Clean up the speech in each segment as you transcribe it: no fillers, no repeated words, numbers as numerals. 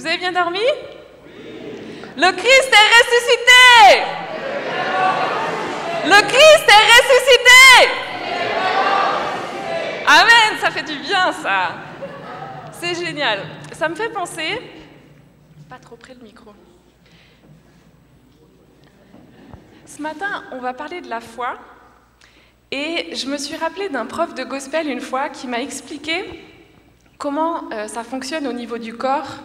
Vous avez bien dormi? Le Christ est ressuscité! Le Christ est ressuscité! Amen, ça fait du bien ça. C'est génial. Ça me fait penser... Pas trop près le micro. Ce matin, on va parler de la foi. Et je me suis rappelée d'un prof de gospel une fois qui m'a expliqué comment ça fonctionne au niveau du corps.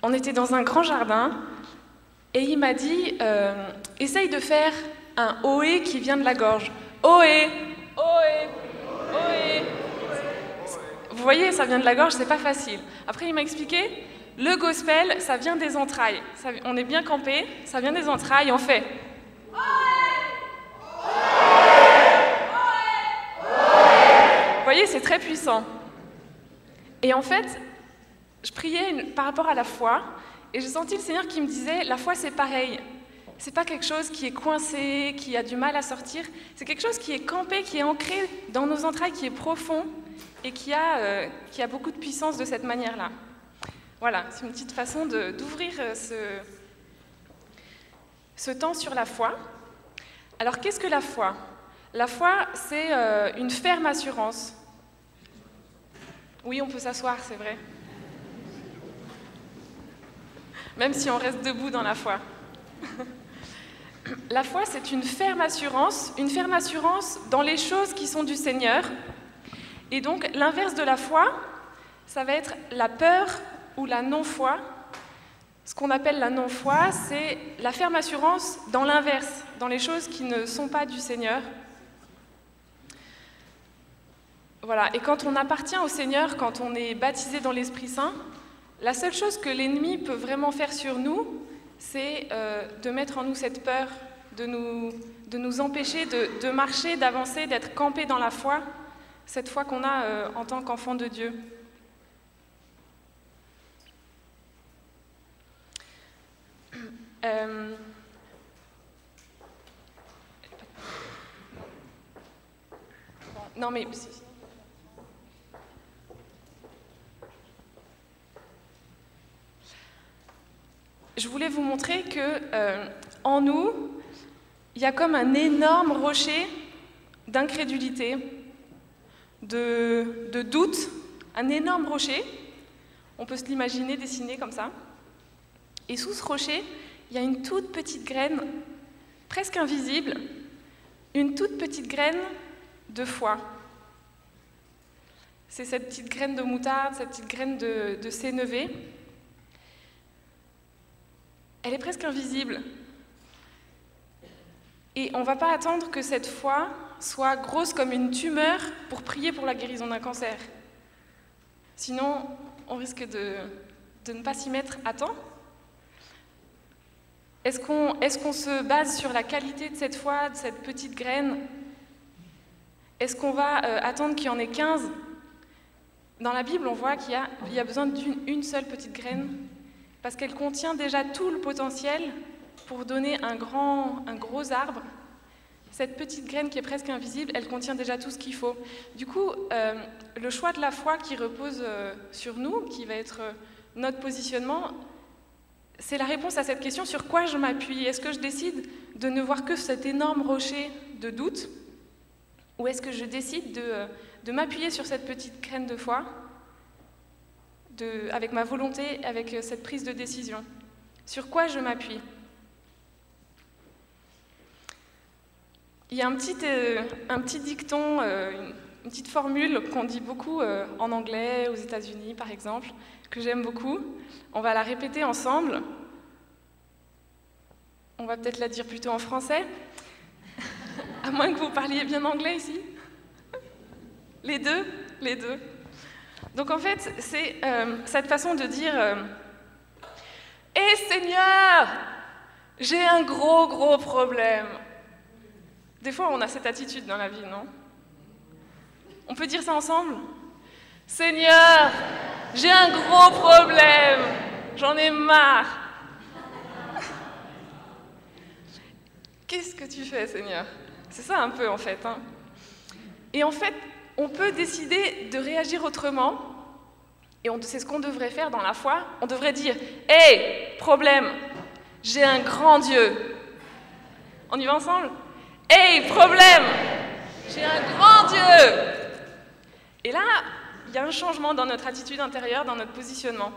On était dans un grand jardin et il m'a dit essaye de faire un ohé qui vient de la gorge. Ohé, ohé, ohé. Vous voyez, ça vient de la gorge, c'est pas facile. Après, il m'a expliqué le gospel, ça vient des entrailles. On est bien campé, ça vient des entrailles, on fait. Vous voyez, c'est très puissant. Et en fait, je priais par rapport à la foi, et j'ai senti le Seigneur qui me disait, la foi c'est pareil. C'est pas quelque chose qui est coincé, qui a du mal à sortir. C'est quelque chose qui est campé, qui est ancré dans nos entrailles, qui est profond, et qui a beaucoup de puissance de cette manière-là. Voilà, c'est une petite façon d'ouvrir ce temps sur la foi. Alors, qu'est-ce que la foi ? La foi, c'est une ferme assurance. Oui, on peut s'asseoir, c'est vrai. Même si on reste debout dans la foi. La foi, c'est une ferme assurance dans les choses qui sont du Seigneur. Et donc, l'inverse de la foi, ça va être la peur ou la non-foi. Ce qu'on appelle la non-foi, c'est la ferme assurance dans l'inverse, dans les choses qui ne sont pas du Seigneur. Voilà, et quand on appartient au Seigneur, quand on est baptisé dans l'Esprit Saint, la seule chose que l'ennemi peut vraiment faire sur nous, c'est de mettre en nous cette peur, de nous empêcher de marcher, d'avancer, d'être campé dans la foi, cette foi qu'on a en tant qu'enfant de Dieu. Non mais... Je voulais vous montrer que en nous, il y a comme un énorme rocher d'incrédulité, de doute, un énorme rocher. On peut se l'imaginer dessiné comme ça. Et sous ce rocher, il y a une toute petite graine, presque invisible, une toute petite graine de foi. C'est cette petite graine de moutarde, cette petite graine de sénévé. Elle est presque invisible. Et on ne va pas attendre que cette foi soit grosse comme une tumeur pour prier pour la guérison d'un cancer. Sinon, on risque de ne pas s'y mettre à temps. Est-ce qu'on se base sur la qualité de cette foi, de cette petite graine? Est-ce qu'on va attendre qu'il y en ait 15? Dans la Bible, on voit qu'il y a besoin d'une seule petite graine, parce qu'elle contient déjà tout le potentiel pour donner un gros arbre. Cette petite graine qui est presque invisible, elle contient déjà tout ce qu'il faut. Du coup, le choix de la foi qui repose sur nous, qui va être notre positionnement, c'est la réponse à cette question: sur quoi je m'appuie? Est-ce que je décide de ne voir que cet énorme rocher de doute, ou est-ce que je décide de m'appuyer sur cette petite graine de foi, avec ma volonté, avec cette prise de décision? Sur quoi je m'appuie? Il y a un petit dicton, une petite formule qu'on dit beaucoup en anglais, aux États-Unis par exemple, que j'aime beaucoup. On va la répéter ensemble. On va peut-être la dire plutôt en français, à moins que vous parliez bien anglais ici. Les deux. Donc en fait, c'est cette façon de dire « Eh Seigneur, j'ai un gros problème ». Des fois, on a cette attitude dans la vie, non? On peut dire ça ensemble? « Seigneur, j'ai un gros problème, j'en ai marre ». Qu'est-ce que tu fais, Seigneur? C'est ça un peu, en fait. Et en fait, on peut décider de réagir autrement Et c'est ce qu'on devrait faire dans la foi. On devrait dire « Hey, problème, j'ai un grand Dieu !» On y va ensemble ? « Hey, problème, j'ai un grand Dieu !» Et là, il y a un changement dans notre attitude intérieure, dans notre positionnement.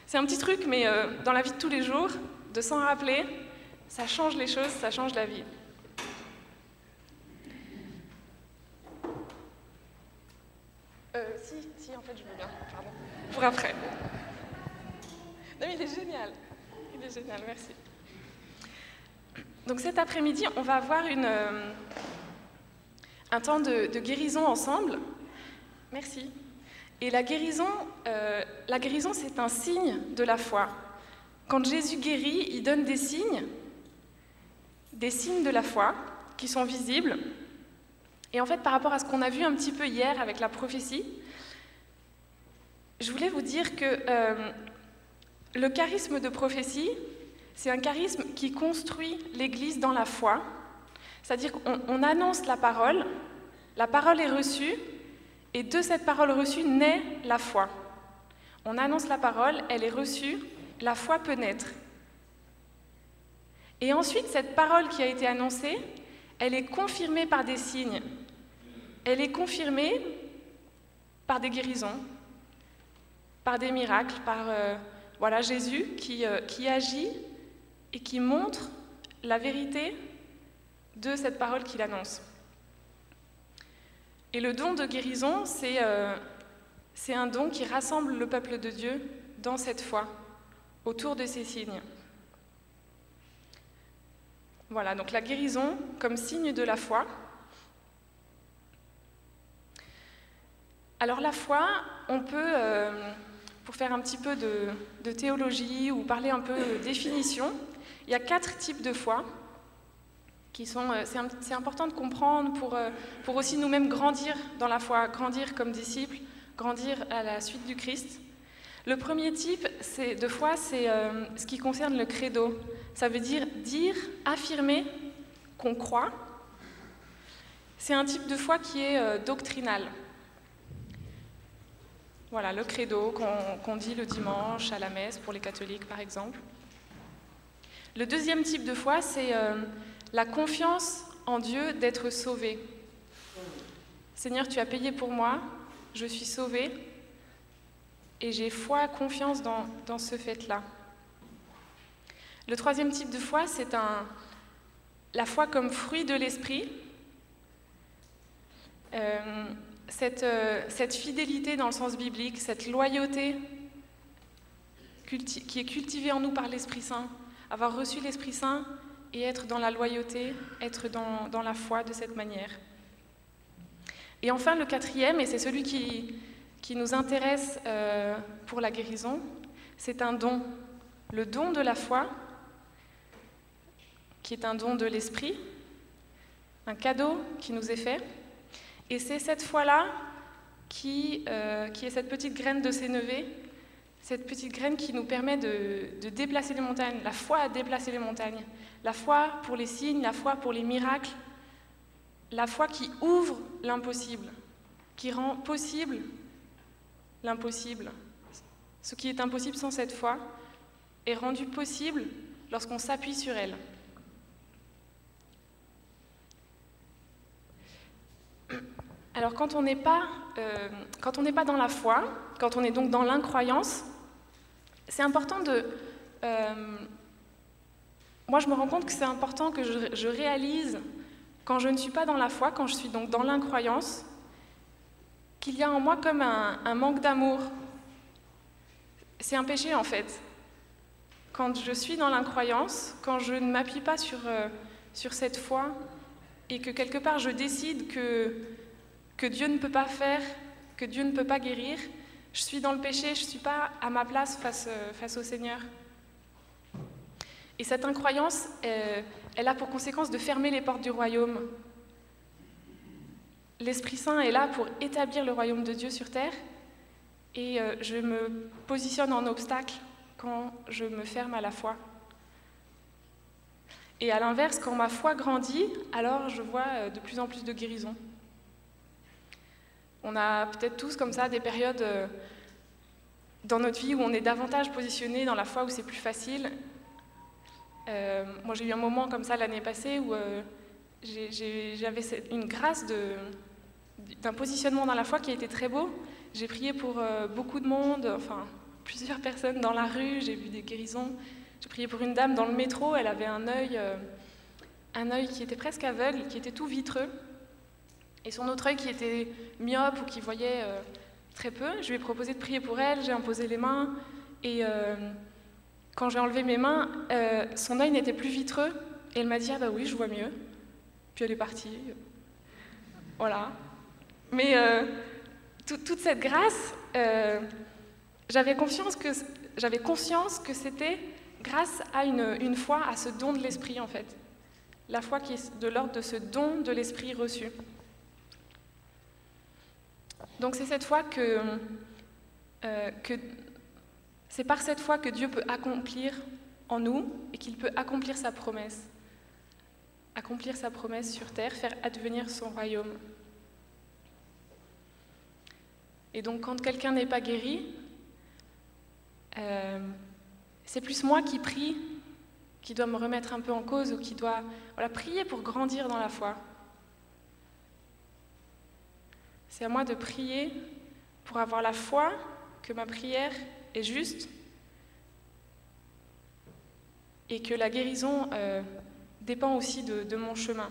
C'est un petit truc, mais dans la vie de tous les jours, de s'en rappeler, ça change les choses, ça change la vie. Si, en fait, je veux bien, pardon. Pour après. Non, mais il est génial. Il est génial, merci. Donc cet après-midi, on va avoir un temps de guérison ensemble. Merci. Et la guérison, c'est un signe de la foi. Quand Jésus guérit, il donne des signes de la foi qui sont visibles. Et en fait, par rapport à ce qu'on a vu un petit peu hier avec la prophétie, je voulais vous dire que le charisme de prophétie, c'est un charisme qui construit l'Église dans la foi. C'est-à-dire qu'on annonce la parole est reçue, et de cette parole reçue naît la foi. On annonce la parole, elle est reçue, la foi peut naître. Et ensuite, cette parole qui a été annoncée, elle est confirmée par des signes. Elle est confirmée par des guérisons, par des miracles, par Jésus qui agit et qui montre la vérité de cette parole qu'il annonce. Et le don de guérison, c'est un don qui rassemble le peuple de Dieu dans cette foi, autour de ces signes. Voilà, donc la guérison comme signe de la foi. Alors la foi, on peut, pour faire un petit peu de théologie ou parler un peu de définition, il y a 4 types de foi qui sont, c'est important de comprendre pour aussi nous-mêmes grandir dans la foi, grandir comme disciples, grandir à la suite du Christ. Le premier type de foi, c'est ce qui concerne le credo. Ça veut dire affirmer qu'on croit. C'est un type de foi qui est doctrinal. Voilà, le credo qu'on dit le dimanche à la messe pour les catholiques, par exemple. Le deuxième type de foi, c'est la confiance en Dieu d'être sauvé. Seigneur, tu as payé pour moi, je suis sauvé, et j'ai foi, confiance dans ce fait-là. Le troisième type de foi, c'est la foi comme fruit de l'esprit. Cette fidélité dans le sens biblique, cette loyauté qui est cultivée en nous par l'Esprit Saint, avoir reçu l'Esprit Saint et être dans la loyauté, être dans la foi de cette manière. Et enfin, le quatrième, et c'est celui qui nous intéresse pour la guérison, c'est un don. Le don de la foi, qui est un don de l'Esprit, un cadeau qui nous est fait. Et c'est cette foi-là qui est cette petite graine de sénévé, cette petite graine qui nous permet de déplacer les montagnes. La foi a déplacé les montagnes. La foi pour les signes, la foi pour les miracles, la foi qui ouvre l'impossible, qui rend possible l'impossible. Ce qui est impossible sans cette foi est rendu possible lorsqu'on s'appuie sur elle. Alors quand on n'est pas dans la foi, quand on est donc dans l'incroyance, c'est important moi je me rends compte que c'est important que je réalise, quand je ne suis pas dans la foi, quand je suis donc dans l'incroyance, qu'il y a en moi comme un manque d'amour. C'est un péché en fait. Quand je suis dans l'incroyance, quand je ne m'appuie pas sur cette foi, et que quelque part je décide que Dieu ne peut pas faire, que Dieu ne peut pas guérir, je suis dans le péché, je ne suis pas à ma place face au Seigneur. Et cette incroyance, elle a pour conséquence de fermer les portes du royaume. L'Esprit Saint est là pour établir le royaume de Dieu sur terre, et je me positionne en obstacle quand je me ferme à la foi. Et à l'inverse, quand ma foi grandit, alors je vois de plus en plus de guérisons. On a peut-être tous comme ça des périodes dans notre vie où on est davantage positionné dans la foi, où c'est plus facile. Moi, j'ai eu un moment comme ça l'année passée où j'avais une grâce d'un positionnement dans la foi qui a été très beau. J'ai prié pour beaucoup de monde, enfin plusieurs personnes dans la rue, j'ai vu des guérisons. J'ai prié pour une dame dans le métro, elle avait un œil qui était presque aveugle, qui était tout vitreux. Et son autre œil qui était myope ou qui voyait très peu. Je lui ai proposé de prier pour elle, j'ai imposé les mains. Et quand j'ai enlevé mes mains, son œil n'était plus vitreux. Et elle m'a dit « Ah bah oui, je vois mieux ». Puis elle est partie. Voilà. Mais toute cette grâce, j'avais conscience que c'était grâce à une foi, à ce don de l'esprit en fait. La foi qui est de l'ordre de ce don de l'esprit reçu. Donc c'est cette foi c'est par cette foi que Dieu peut accomplir en nous et qu'il peut accomplir sa promesse sur terre, faire advenir son royaume. Et donc quand quelqu'un n'est pas guéri, c'est plus moi qui prie, qui doit me remettre un peu en cause ou qui doit prier pour grandir dans la foi. C'est à moi de prier pour avoir la foi que ma prière est juste et que la guérison dépend aussi de mon chemin.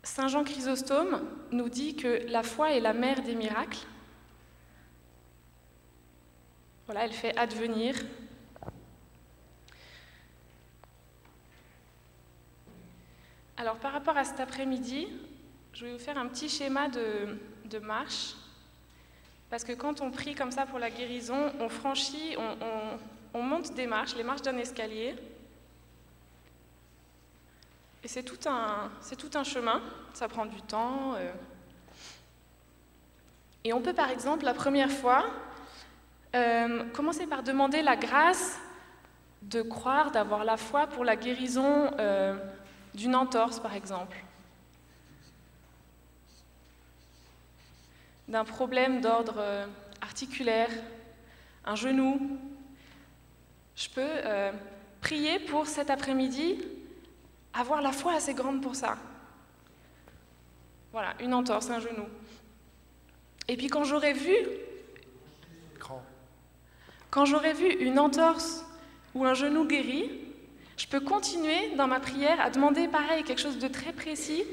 Saint Jean Chrysostome nous dit que la foi est la mère des miracles. Voilà, elle fait advenir. Alors par rapport à cet après-midi, je vais vous faire un petit schéma de marche. Parce que quand on prie comme ça pour la guérison, on franchit, on monte des marches, les marches d'un escalier. Et c'est tout un chemin, ça prend du temps. Et on peut par exemple, la première fois, commencer par demander la grâce de croire, d'avoir la foi pour la guérison d'une entorse par exemple. D'un problème d'ordre articulaire, un genou. Je peux prier pour cet après-midi, avoir la foi assez grande pour ça. Voilà, une entorse, un genou. Et puis quand j'aurai vu une entorse ou un genou guéri, je peux continuer dans ma prière à demander pareil, quelque chose de très précis,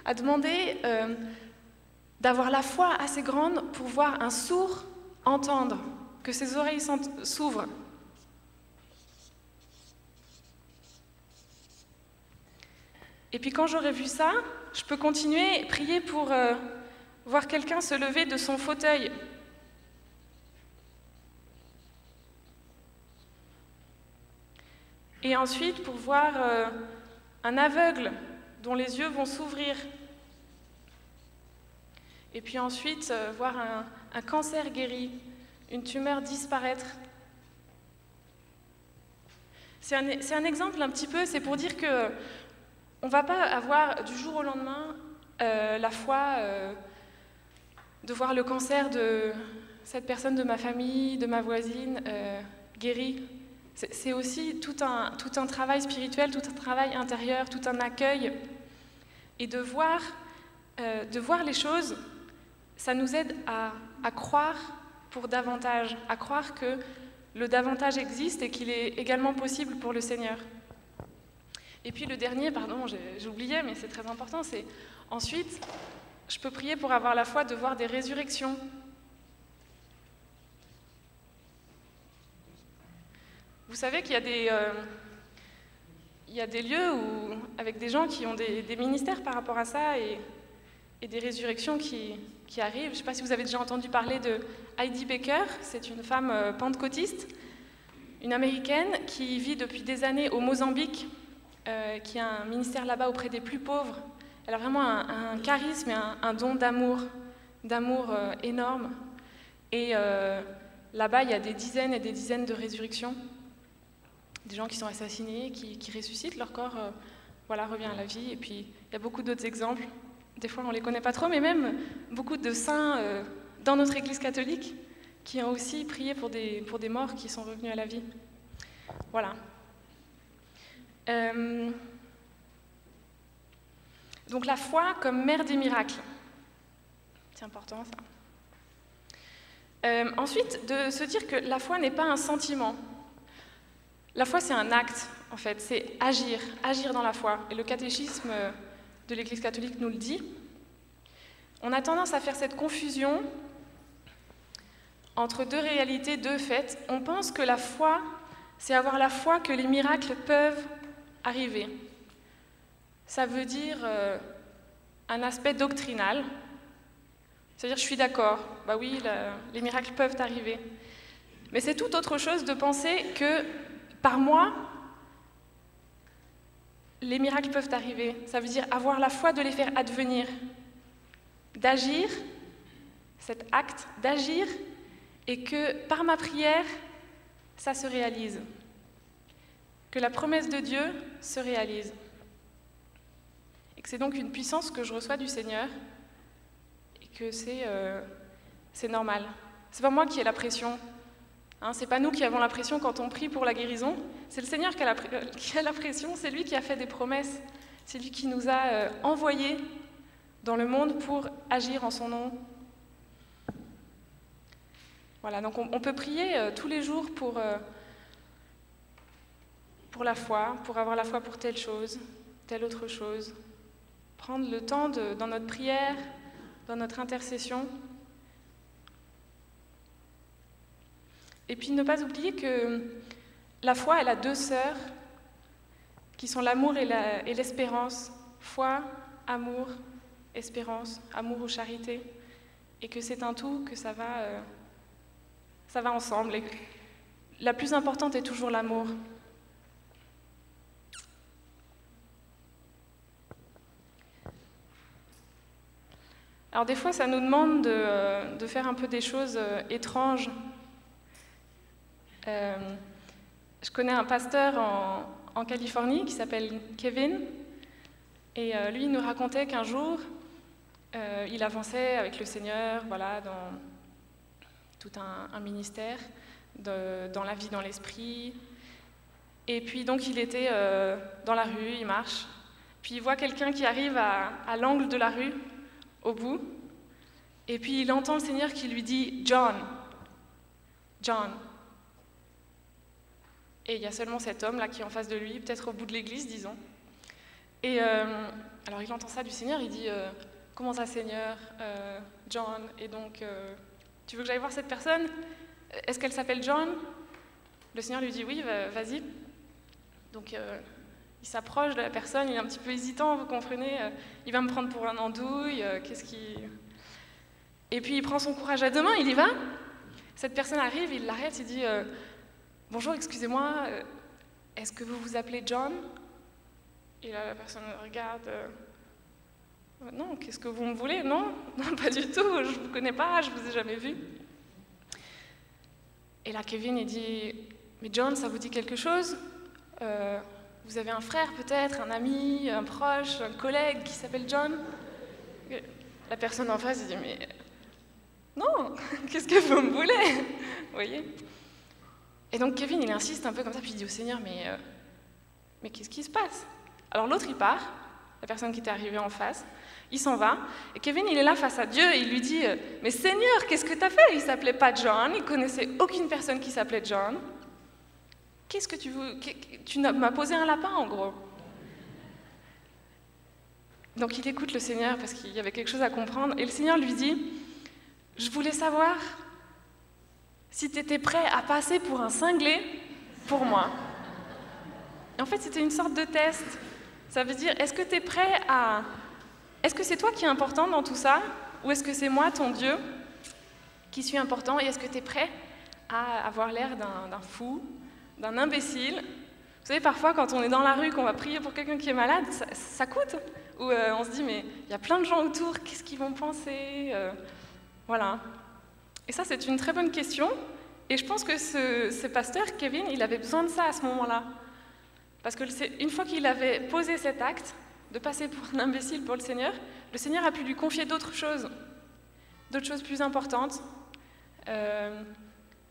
à demander d'avoir la foi assez grande pour voir un sourd entendre, que ses oreilles s'ouvrent. Et puis quand j'aurai vu ça, je peux continuer et prier pour voir quelqu'un se lever de son fauteuil. Et ensuite pour voir un aveugle dont les yeux vont s'ouvrir. Et puis ensuite, voir un cancer guéri, une tumeur disparaître. C'est un exemple un petit peu, c'est pour dire que on ne va pas avoir du jour au lendemain la foi de voir le cancer de cette personne de ma famille, de ma voisine, guéri. C'est aussi tout un travail spirituel, tout un travail intérieur, tout un accueil. Et de voir les choses, ça nous aide à croire pour davantage, à croire que le davantage existe et qu'il est également possible pour le Seigneur. Et puis le dernier, pardon, j'ai oublié, mais c'est très important, c'est ensuite, je peux prier pour avoir la foi de voir des résurrections. Vous savez qu'il y a des lieux avec des gens qui ont des ministères par rapport à ça et des résurrections qui arrivent. Je ne sais pas si vous avez déjà entendu parler de Heidi Baker, c'est une femme pentecôtiste, une américaine qui vit depuis des années au Mozambique, qui a un ministère là-bas auprès des plus pauvres. Elle a vraiment un charisme et un don d'amour énorme. Et là-bas, il y a des dizaines et des dizaines de résurrections. Des gens qui sont assassinés, qui ressuscitent, leur corps revient à la vie. Et puis, il y a beaucoup d'autres exemples. des fois on ne les connaît pas trop, mais même beaucoup de saints dans notre Église catholique qui ont aussi prié pour des morts qui sont revenus à la vie. Voilà. Donc la foi comme mère des miracles. C'est important ça. Ensuite, de se dire que la foi n'est pas un sentiment. La foi, c'est un acte, en fait, c'est agir dans la foi. Et le catéchisme de l'Église catholique nous le dit. On a tendance à faire cette confusion entre deux réalités, deux faits. On pense que la foi, c'est avoir la foi que les miracles peuvent arriver. Ça veut dire un aspect doctrinal. C'est-à-dire, je suis d'accord, bah oui, les miracles peuvent arriver. Mais c'est tout autre chose de penser que, par moi, les miracles peuvent arriver. Ça veut dire avoir la foi de les faire advenir, d'agir, cet acte d'agir, et que, par ma prière, ça se réalise. Que la promesse de Dieu se réalise. Et que c'est donc une puissance que je reçois du Seigneur, que c'est normal. C'est pas moi qui ai la pression. Hein, c'est pas nous qui avons la pression quand on prie pour la guérison. C'est le Seigneur qui a la pression. C'est lui qui a fait des promesses. C'est lui qui nous a envoyés dans le monde pour agir en son nom. Voilà, donc on peut prier tous les jours pour la foi, pour avoir la foi pour telle chose, telle autre chose. Prendre le temps dans notre prière, dans notre intercession. Et puis ne pas oublier que la foi, elle a deux sœurs qui sont l'amour et l'espérance. Foi, amour, espérance, amour ou charité. Et que c'est un tout, que ça va ensemble. Et la plus importante est toujours l'amour. Alors des fois, ça nous demande de faire un peu des choses étranges. Je connais un pasteur en Californie qui s'appelle Kevin, et lui, il nous racontait qu'un jour, il avançait avec le Seigneur, voilà, dans tout un ministère, dans la vie, dans l'esprit. Et puis donc, il était dans la rue, il marche, puis il voit quelqu'un qui arrive à l'angle de la rue, au bout, et puis il entend le Seigneur qui lui dit « John, John ». Et il y a seulement cet homme-là qui est en face de lui, peut-être au bout de l'église, disons. Et alors il entend ça du Seigneur, il dit « Comment ça, Seigneur, John ?» Et donc, tu veux que j'aille voir cette personne? Est-ce qu'elle s'appelle John? Le Seigneur lui dit « Oui, vas-y ». Donc, il s'approche de la personne, il est un petit peu hésitant, vous comprenez, il va me prendre pour un andouille, Et puis il prend son courage à deux mains, il y va. Cette personne arrive, il l'arrête, il dit « Bonjour, excusez-moi, est-ce que vous vous appelez John ?» Et là, la personne regarde « Non, qu'est-ce que vous me voulez? Non, non, pas du tout, je ne vous connais pas, je ne vous ai jamais vu. » Et là, Kevin, il dit « Mais John, ça vous dit quelque chose? Vous avez un frère peut-être, un ami, un proche, un collègue qui s'appelle John ?» La personne en face dit « Mais non, qu'est-ce que vous me voulez ?» Vous voyez? Et donc Kevin, il insiste un peu comme ça, puis il dit au Seigneur « Mais qu'est-ce qui se passe ?» Alors l'autre, il part, la personne qui était arrivée en face, il s'en va, et Kevin, il est là face à Dieu, et il lui dit « Mais Seigneur, qu'est-ce que tu as fait? Il ne s'appelait pas John, il ne connaissait aucune personne qui s'appelait John. Qu'est-ce que tu veux? Tu m'as posé un lapin, en gros. » Donc il écoute le Seigneur, parce qu'il y avait quelque chose à comprendre, et le Seigneur lui dit « Je voulais savoir si tu étais prêt à passer pour un cinglé pour moi. » Et en fait, c'était une sorte de test. Ça veut dire, est-ce que tu es prêt à... Est-ce que c'est toi qui es important dans tout ça? Ou est-ce que c'est moi, ton Dieu, qui suis important? Et est-ce que tu es prêt à avoir l'air d'un fou, d'un imbécile? Vous savez, parfois, quand on est dans la rue, qu'on va prier pour quelqu'un qui est malade, ça coûte. Ou on se dit, mais il y a plein de gens autour, qu'est-ce qu'ils vont penser? Voilà. Et ça, c'est une très bonne question. Et je pense que ce pasteur, Kevin, il avait besoin de ça à ce moment-là. Parce que une fois qu'il avait posé cet acte, de passer pour un imbécile pour le Seigneur a pu lui confier d'autres choses plus importantes.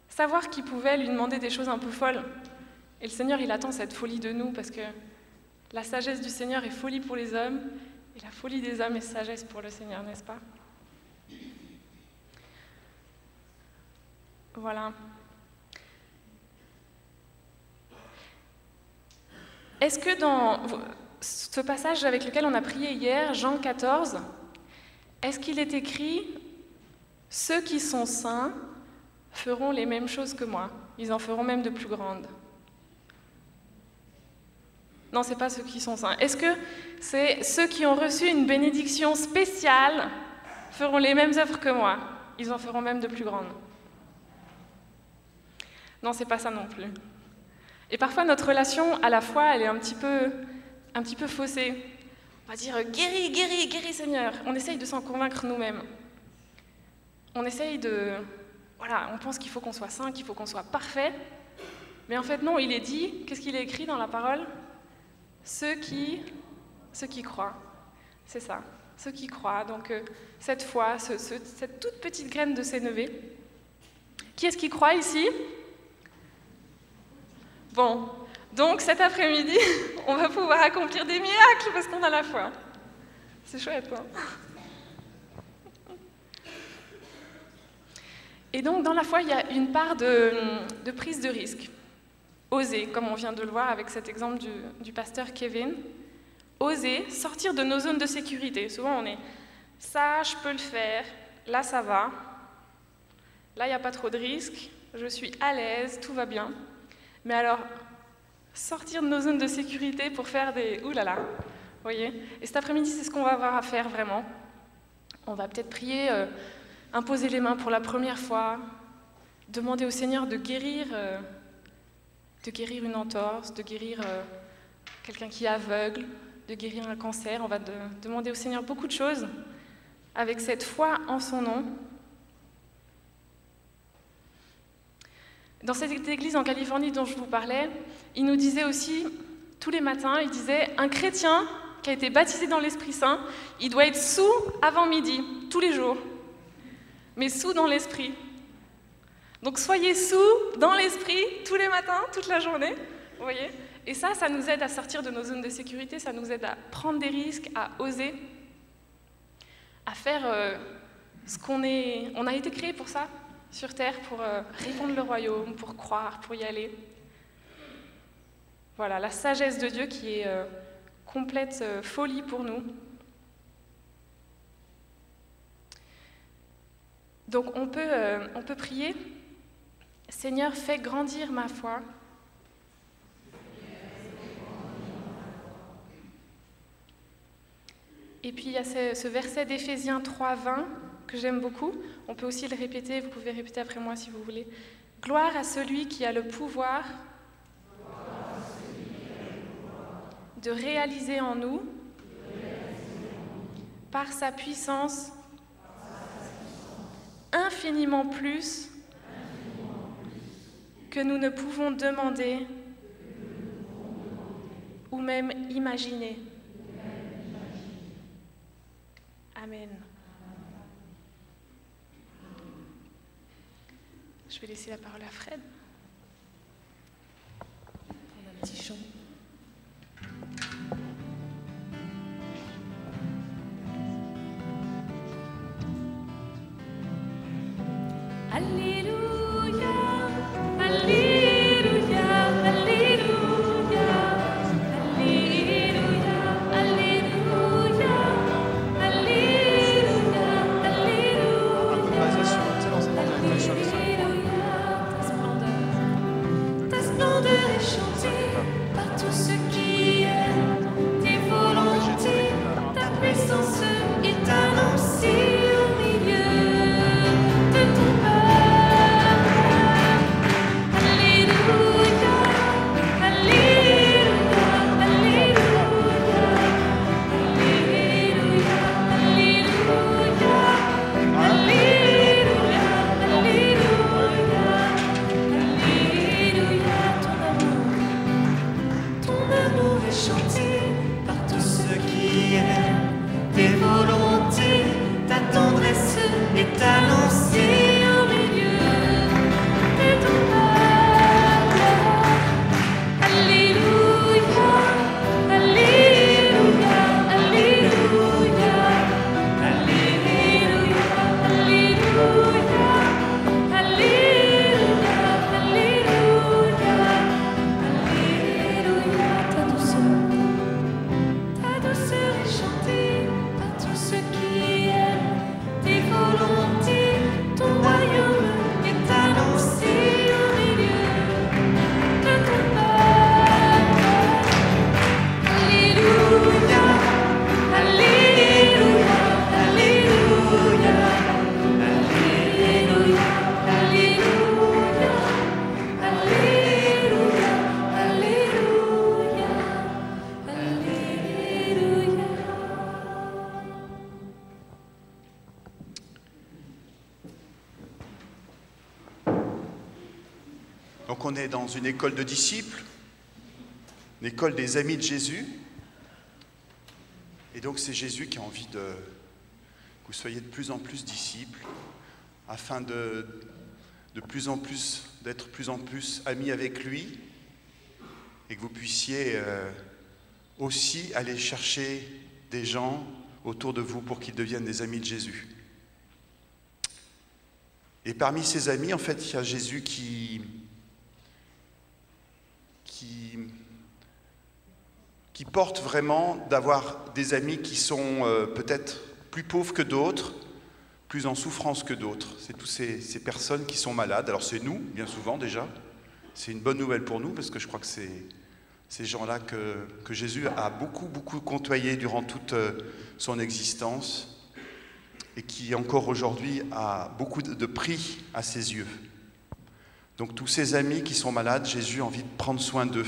Savoir qu'il pouvait lui demander des choses un peu folles. Et le Seigneur, il attend cette folie de nous, parce que la sagesse du Seigneur est folie pour les hommes, et la folie des hommes est sagesse pour le Seigneur, n'est-ce pas? Voilà. Est-ce que dans ce passage avec lequel on a prié hier, Jean 14, est-ce qu'il est écrit « Ceux qui sont saints feront les mêmes choses que moi, ils en feront même de plus grandes ». Non, ce n'est pas ceux qui sont saints. Est-ce que c'est ceux qui ont reçu une bénédiction spéciale feront les mêmes œuvres que moi, ils en feront même de plus grandes? Non, c'est pas ça non plus. Et parfois, notre relation à la foi, elle est un petit peu faussée. On va dire « guéris, guéris, guéris Seigneur ». On essaye de s'en convaincre nous-mêmes. On essaye de... Voilà, on pense qu'il faut qu'on soit saint, qu'il faut qu'on soit parfait. Mais en fait, non, il est dit, qu'est-ce qu'il est écrit dans la parole? Ceux qui croient. C'est ça, ceux qui croient. Donc, cette foi, cette toute petite graine de sénévé. Qui est-ce qui croit ici? Bon, donc cet après-midi, on va pouvoir accomplir des miracles parce qu'on a la foi. C'est chouette, hein? Et donc, dans la foi, il y a une part de prise de risque. Oser, comme on vient de le voir avec cet exemple du pasteur Kevin. Oser sortir de nos zones de sécurité. Souvent, on est « ça, je peux le faire, là, ça va, là, il n'y a pas trop de risques, je suis à l'aise, tout va bien ». Mais alors, sortir de nos zones de sécurité pour faire des « oulala », vous voyez? Et cet après-midi, c'est ce qu'on va avoir à faire vraiment. On va peut-être prier, imposer les mains pour la première fois, demander au Seigneur de guérir une entorse, de guérir quelqu'un qui est aveugle, de guérir un cancer. On va demander au Seigneur beaucoup de choses avec cette foi en son nom. Dans cette église en Californie dont je vous parlais, il nous disait aussi, tous les matins, il disait « Un chrétien qui a été baptisé dans l'Esprit Saint, il doit être sous avant midi, tous les jours. Mais sous dans l'Esprit. Donc soyez sous dans l'Esprit tous les matins, toute la journée, vous voyez? Et ça nous aide à sortir de nos zones de sécurité, ça nous aide à prendre des risques, à oser, à faire ce qu'on est... On a été créé pour ça, sur Terre, pour répandre le royaume, pour croire, pour y aller. Voilà, la sagesse de Dieu qui est complète folie pour nous. Donc on peut prier, Seigneur, fais grandir ma foi. Et puis il y a ce verset d'Éphésiens 3:20 que j'aime beaucoup. On peut aussi le répéter, vous pouvez répéter après moi si vous voulez. Gloire à celui qui a le pouvoir de réaliser en nous, par sa puissance, infiniment plus que nous ne pouvons demander ou même imaginer. Amen. Je vais laisser la parole à Fred. On a un petit chant. Alléluia, Alléluia, Alléluia, Alléluia, Alléluia, Alléluia, Alléluia. Basé sur, tu sais, dans cette direction sur les Ta splendeur est chantée par tous ceux qui aiment tes volontés. Ta puissance est annoncée au milieu de ton peuple. Donc on est dans une école de disciples, une école des amis de Jésus. Et donc c'est Jésus qui a envie que vous soyez de plus en plus disciples, afin d'être de plus en plus amis avec lui, et que vous puissiez aussi aller chercher des gens autour de vous pour qu'ils deviennent des amis de Jésus. Et parmi ces amis, en fait, il y a Jésus qui porte vraiment d'avoir des amis qui sont peut-être plus pauvres que d'autres, plus en souffrance que d'autres. C'est toutes ces personnes qui sont malades. Alors c'est nous, bien souvent déjà. C'est une bonne nouvelle pour nous, parce que je crois que c'est ces gens-là que Jésus a beaucoup côtoyé durant toute son existence, et qui encore aujourd'hui a beaucoup de prix à ses yeux. Donc tous ces amis qui sont malades, Jésus a envie de prendre soin d'eux.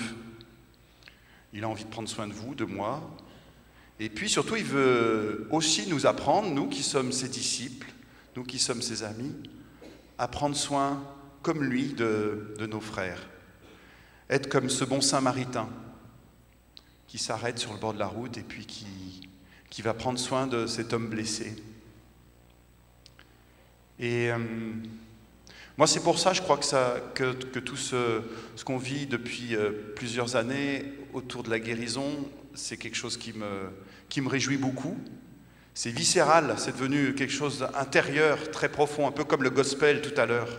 Il a envie de prendre soin de vous, de moi. Et puis surtout, il veut aussi nous apprendre, nous qui sommes ses disciples, nous qui sommes ses amis, à prendre soin comme lui de nos frères. Être comme ce bon Samaritain qui s'arrête sur le bord de la route et puis qui va prendre soin de cet homme blessé. Et moi, c'est pour ça, je crois que tout ce qu'on vit depuis plusieurs années autour de la guérison, c'est quelque chose qui me réjouit beaucoup. C'est viscéral, c'est devenu quelque chose d'intérieur, très profond, un peu comme le gospel tout à l'heure.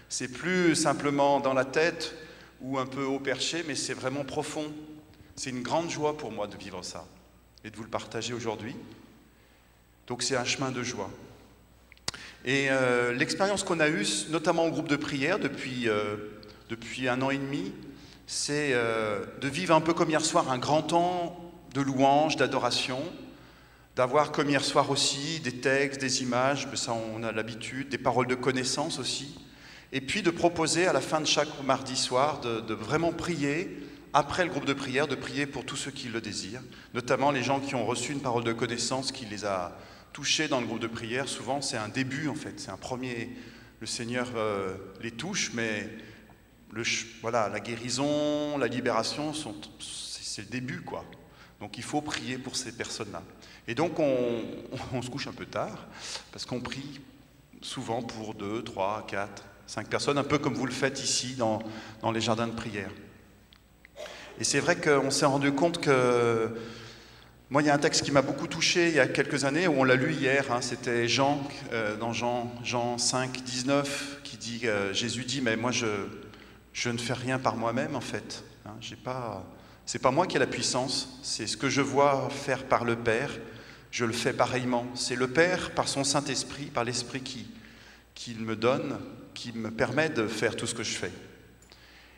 C'est plus simplement dans la tête ou un peu haut perché, mais c'est vraiment profond. C'est une grande joie pour moi de vivre ça et de vous le partager aujourd'hui. Donc c'est un chemin de joie. Et l'expérience qu'on a eue, notamment au groupe de prière depuis 1 an et demi, c'est de vivre un peu comme hier soir un grand temps de louange, d'adoration, d'avoir comme hier soir aussi des textes, des images, mais ça on a l'habitude, des paroles de connaissance aussi, et puis de proposer à la fin de chaque mardi soir de vraiment prier, après le groupe de prière, de prier pour tous ceux qui le désirent, notamment les gens qui ont reçu une parole de connaissance qui les a touchés dans le groupe de prière. Souvent c'est un début en fait, c'est un premier, le Seigneur les touche, mais voilà, la guérison, la libération, c'est le début quoi. Donc il faut prier pour ces personnes-là. Et donc on se couche un peu tard, parce qu'on prie souvent pour 2, 3, 4, 5 personnes, un peu comme vous le faites ici dans les jardins de prière. Et c'est vrai qu'on s'est rendu compte que, moi il y a un texte qui m'a beaucoup touché il y a quelques années, où on l'a lu hier, hein, c'était Jean, dans Jean 5, 19, qui dit, Jésus dit, mais moi je ne fais rien par moi-même en fait, hein, c'est pas moi qui ai la puissance, c'est ce que je vois faire par le Père, je le fais pareillement. C'est le Père, par son Saint-Esprit, par l'Esprit qu'il me donne, qui me permet de faire tout ce que je fais.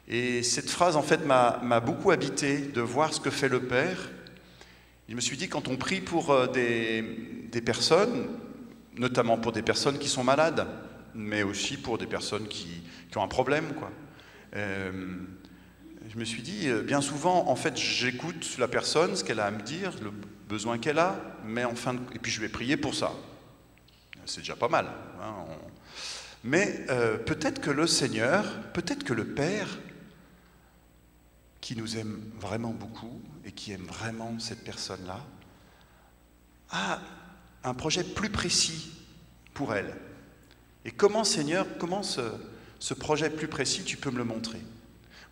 Et cette phrase, en fait, m'a beaucoup habité, de voir ce que fait le Père. Je me suis dit, quand on prie pour des personnes, notamment pour des personnes qui sont malades, mais aussi pour des personnes qui ont un problème, quoi. Je me suis dit, bien souvent, en fait, j'écoute la personne, ce qu'elle a à me dire, le besoin qu'elle a, mais et puis je vais prier pour ça. C'est déjà pas mal. Hein, Mais peut-être que le Seigneur, peut-être que le Père, qui nous aime vraiment beaucoup et qui aime vraiment cette personne-là, a un projet plus précis pour elle. Et comment, Seigneur, comment ce projet plus précis, tu peux me le montrer?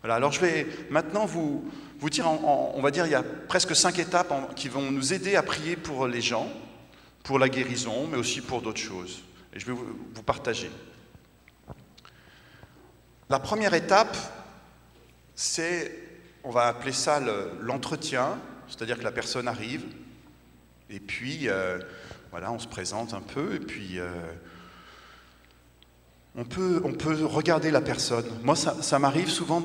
Voilà, alors je vais maintenant vous dire, on va dire, il y a presque 5 étapes qui vont nous aider à prier pour les gens, pour la guérison, mais aussi pour d'autres choses. Et je vais vous partager. La première étape, c'est, on va appeler ça l'entretien, c'est-à-dire que la personne arrive, et puis, voilà, on se présente un peu, et puis on peut regarder la personne. Moi, ça m'arrive souvent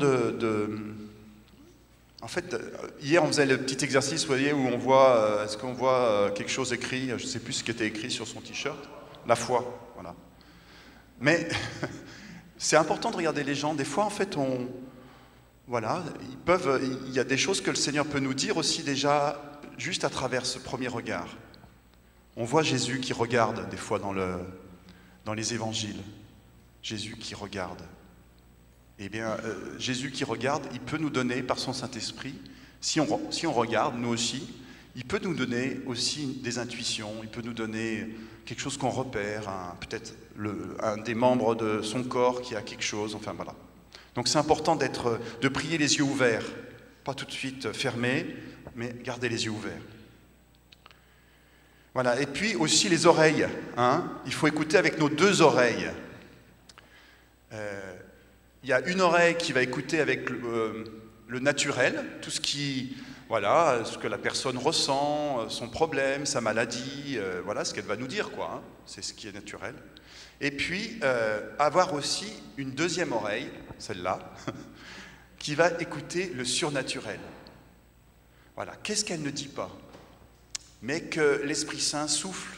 en fait, hier, on faisait le petit exercice, vous voyez, où on voit, est-ce qu'on voit quelque chose écrit, je ne sais plus ce qui était écrit sur son t-shirt, la foi, voilà. Mais c'est important de regarder les gens. Des fois, en fait, voilà, il y a des choses que le Seigneur peut nous dire aussi déjà, juste à travers ce premier regard. On voit Jésus qui regarde, des fois, dans les évangiles. Jésus qui regarde. Eh bien, Jésus qui regarde, il peut nous donner par son Saint-Esprit, si on regarde, nous aussi, il peut nous donner aussi des intuitions, il peut nous donner quelque chose qu'on repère, peut-être un des membres de son corps qui a quelque chose, enfin voilà. Donc c'est important de prier les yeux ouverts, pas tout de suite fermés, mais garder les yeux ouverts. Voilà, et puis aussi les oreilles, hein. Il faut écouter avec nos deux oreilles. Il y a une oreille qui va écouter avec le naturel, tout ce qui, voilà, ce que la personne ressent, son problème, sa maladie, voilà ce qu'elle va nous dire, quoi, hein. C'est ce qui est naturel. Et puis, avoir aussi une deuxième oreille, celle-là, qui va écouter le surnaturel. Voilà, qu'est-ce qu'elle ne dit pas? Mais que l'Esprit Saint souffle,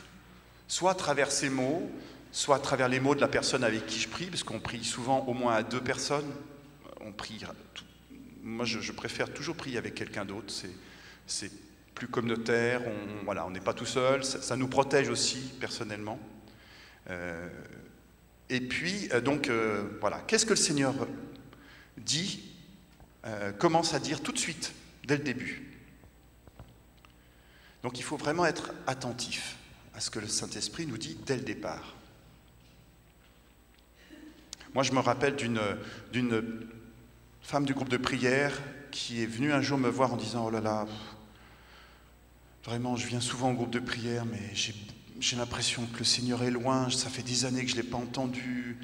soit à travers ses mots, soit à travers les mots de la personne avec qui je prie, parce qu'on prie souvent au moins à 2 personnes. On prie, moi je préfère toujours prier avec quelqu'un d'autre, c'est plus communautaire, on n'est pas tout seul, ça nous protège aussi personnellement. Et puis, voilà, qu'est-ce que le Seigneur dit, commence à dire tout de suite, dès le début. Donc il faut vraiment être attentif à ce que le Saint-Esprit nous dit dès le départ. Moi, je me rappelle d'une femme du groupe de prière qui est venue un jour me voir en disant « Oh là là, vraiment, je viens souvent au groupe de prière, mais j'ai l'impression que le Seigneur est loin, ça fait des années que je ne l'ai pas entendu. »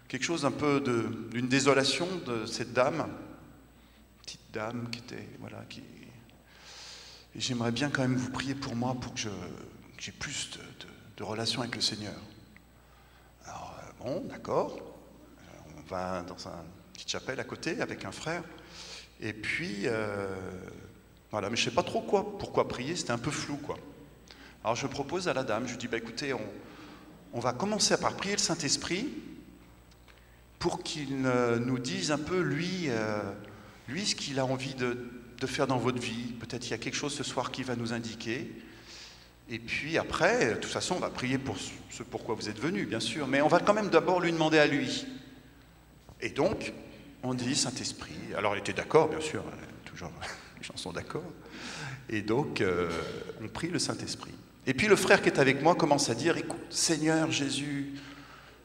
Quelque chose un peu d'une désolation de cette dame, petite dame qui était, voilà, et j'aimerais bien quand même vous prier pour moi, pour que j'ai plus de relations avec le Seigneur. Alors, bon, d'accord. On va dans une petite chapelle à côté avec un frère. Et puis, voilà, mais je ne sais pas trop pourquoi prier, c'était un peu flou, quoi. Alors je propose à la dame, je lui dis, bah, écoutez, on va commencer par prier le Saint-Esprit pour qu'il nous dise un peu, lui ce qu'il a envie de faire dans votre vie. Peut-être qu'il y a quelque chose ce soir qui va nous indiquer. Et puis après, de toute façon, on va prier pour ce pourquoi vous êtes venus, bien sûr. Mais on va quand même d'abord lui demander à lui. Et donc, on dit Saint-Esprit. Alors, elle était d'accord, bien sûr. Toujours, les gens sont d'accord. Et donc, on prie le Saint-Esprit. Et puis, le frère qui est avec moi commence à dire, écoute, Seigneur Jésus,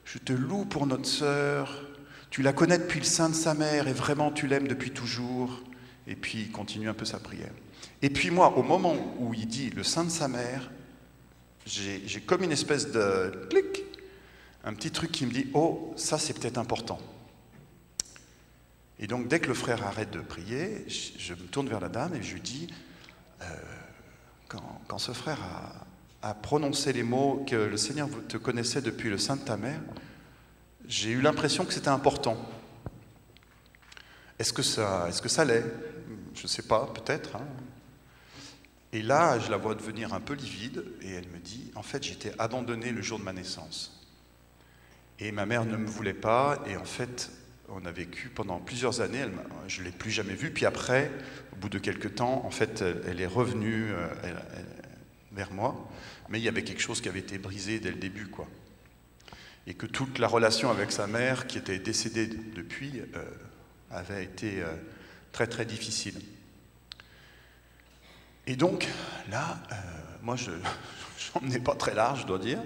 je te loue pour notre sœur. Tu la connais depuis le sein de sa mère et vraiment, tu l'aimes depuis toujours. Et puis, il continue un peu sa prière. Et puis moi, au moment où il dit le sein de sa mère, j'ai comme une espèce de clic, un petit truc qui me dit « Oh, ça c'est peut-être important ». Et donc, dès que le frère arrête de prier, je me tourne vers la dame et je lui dis quand ce frère a prononcé les mots que le Seigneur te connaissait depuis le sein de ta mère, j'ai eu l'impression que c'était important. Est-ce que ça l'est? Je ne sais pas, peut-être. Hein. Et là, je la vois devenir un peu livide et elle me dit, en fait, j'étais abandonnée le jour de ma naissance. Et ma mère ne me voulait pas et en fait, on a vécu pendant plusieurs années, je ne l'ai plus jamais vue. Puis après, au bout de quelques temps, en fait, elle est revenue vers moi, mais il y avait quelque chose qui avait été brisé dès le début, quoi. Et que toute la relation avec sa mère, qui était décédée depuis, avait été très très difficile. Et donc, là, moi, je n'en ai pas très large, je dois dire.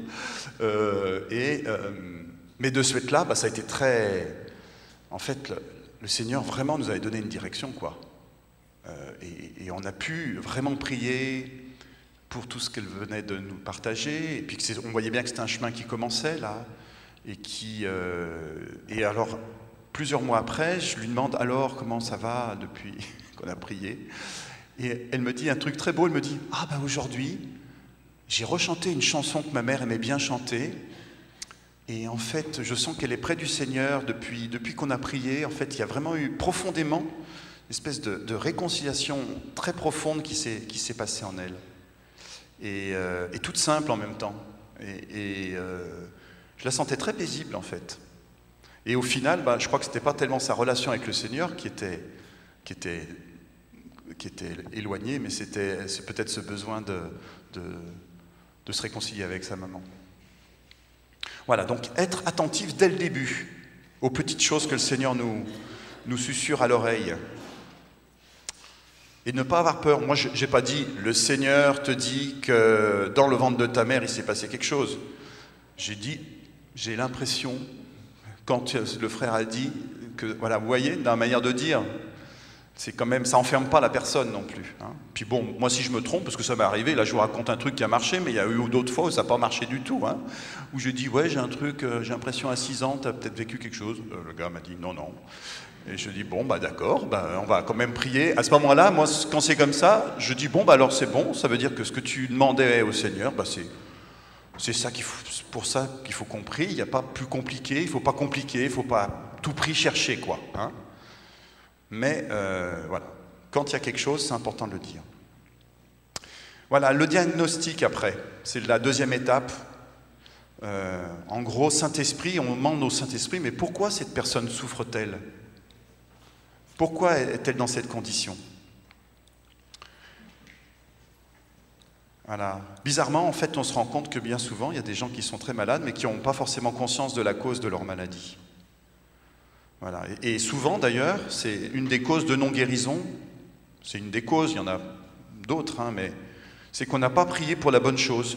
Mais de ce fait-là, ça a été très... En fait, le Seigneur vraiment nous avait donné une direction, quoi. Et on a pu vraiment prier pour tout ce qu'elle venait de nous partager. Et puis, on voyait bien que c'était un chemin qui commençait, là. Et alors, plusieurs mois après, je lui demande alors comment ça va depuis qu'on a prié. Et elle me dit un truc très beau, elle me dit « Ah aujourd'hui, j'ai rechanté une chanson que ma mère aimait bien chanter et en fait, je sens qu'elle est près du Seigneur depuis qu'on a prié. En fait, il y a vraiment eu profondément une espèce de réconciliation très profonde qui s'est passée en elle. Et toute simple en même temps. Je la sentais très paisible en fait. Et au final, je crois que ce n'était pas tellement sa relation avec le Seigneur qui était éloigné, mais c'est peut-être ce besoin de se réconcilier avec sa maman. Voilà, donc être attentif dès le début aux petites choses que le Seigneur nous nous susurre à l'oreille. Et ne pas avoir peur. Moi, je n'ai pas dit « le Seigneur te dit que dans le ventre de ta mère, il s'est passé quelque chose ». J'ai dit « j'ai l'impression ». Quand le frère a dit que, voilà, vous voyez, dans la manière de dire, c'est quand même, ça n'enferme pas la personne non plus. Hein. Puis bon, moi si je me trompe, parce que ça m'est arrivé, là je vous raconte un truc qui a marché, mais il y a eu d'autres fois où ça n'a pas marché du tout. Hein, où je dis, ouais, j'ai un truc, j'ai l'impression à 6 ans, tu as peut-être vécu quelque chose. Le gars m'a dit, non, non. Et je dis, bon, bah d'accord, bah, on va quand même prier. À ce moment-là, moi, quand c'est comme ça, je dis, bon, bah alors c'est bon, ça veut dire que ce que tu demandais au Seigneur, bah, c'est ça pour ça qu'il faut qu'on prie. Il n'y a pas plus compliqué, il ne faut pas compliquer, il ne faut pas tout prix chercher, quoi. Hein. Mais voilà, quand il y a quelque chose, c'est important de le dire. Voilà, le diagnostic après, c'est la deuxième étape. En gros, Saint-Esprit, on demande au Saint-Esprit, mais pourquoi cette personne souffre-t-elle? Pourquoi est-elle dans cette condition? Voilà. Bizarrement, en fait, on se rend compte que bien souvent, il y a des gens qui sont très malades, mais qui n'ont pas forcément conscience de la cause de leur maladie. Voilà. Et souvent, d'ailleurs, c'est une des causes de non-guérison. C'est une des causes, il y en a d'autres, hein, mais c'est qu'on n'a pas prié pour la bonne chose.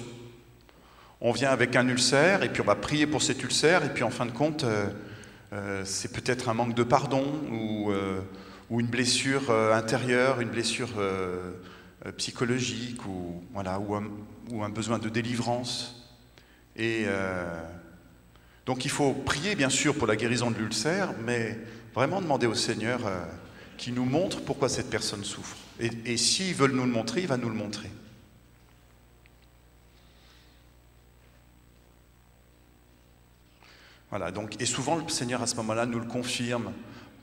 On vient avec un ulcère, et puis on va prier pour cet ulcère, et puis en fin de compte, c'est peut-être un manque de pardon, ou une blessure intérieure, une blessure psychologique, ou, voilà, ou un besoin de délivrance. Et donc il faut prier bien sûr pour la guérison de l'ulcère, mais vraiment demander au Seigneur qu'il nous montre pourquoi cette personne souffre. Et s'il veut nous le montrer, il va nous le montrer. Voilà, donc, et souvent le Seigneur à ce moment-là nous le confirme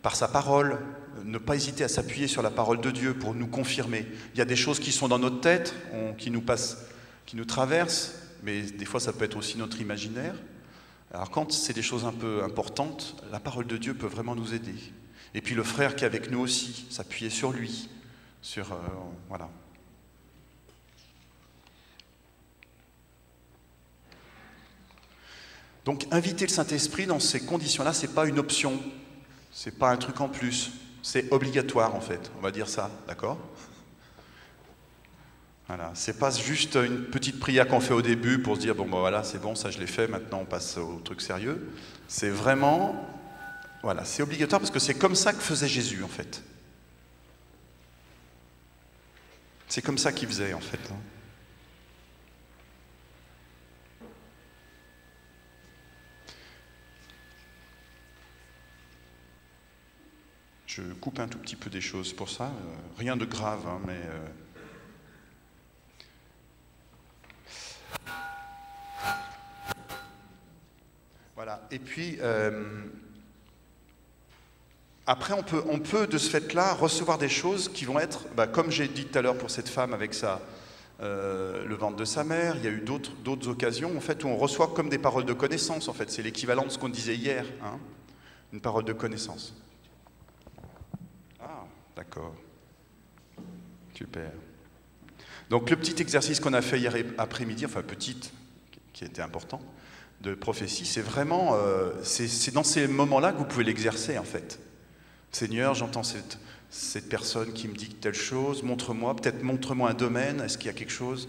par sa parole, ne pas hésiter à s'appuyer sur la parole de Dieu pour nous confirmer. Il y a des choses qui sont dans notre tête, qui nous passent, qui nous traversent, mais des fois ça peut être aussi notre imaginaire. Alors quand c'est des choses un peu importantes, la parole de Dieu peut vraiment nous aider. Et puis le frère qui est avec nous aussi, s'appuyer sur lui, voilà. Donc inviter le Saint-Esprit dans ces conditions-là, c'est pas une option, c'est pas un truc en plus, c'est obligatoire en fait, on va dire ça, d'accord? Voilà, c'est pas juste une petite prière qu'on fait au début pour se dire bon ben voilà c'est bon, ça je l'ai fait, maintenant on passe au truc sérieux. C'est vraiment, voilà, c'est obligatoire parce que c'est comme ça que faisait Jésus en fait. C'est comme ça qu'il faisait en fait. Hein. Je coupe un tout petit peu des choses pour ça, rien de grave, hein, mais... Voilà, et puis, après on peut de ce fait-là recevoir des choses qui vont être, comme j'ai dit tout à l'heure pour cette femme avec le ventre de sa mère, il y a eu d'autres occasions en fait, où on reçoit comme des paroles de connaissance, en fait, c'est l'équivalent de ce qu'on disait hier, hein, une parole de connaissance. Ah, d'accord. Super. Donc le petit exercice qu'on a fait hier après-midi, enfin petite, qui était important, de prophétie, c'est vraiment, c'est dans ces moments-là que vous pouvez l'exercer en fait. Seigneur, j'entends cette personne qui me dit telle chose, montre-moi un domaine, est-ce qu'il y a quelque chose?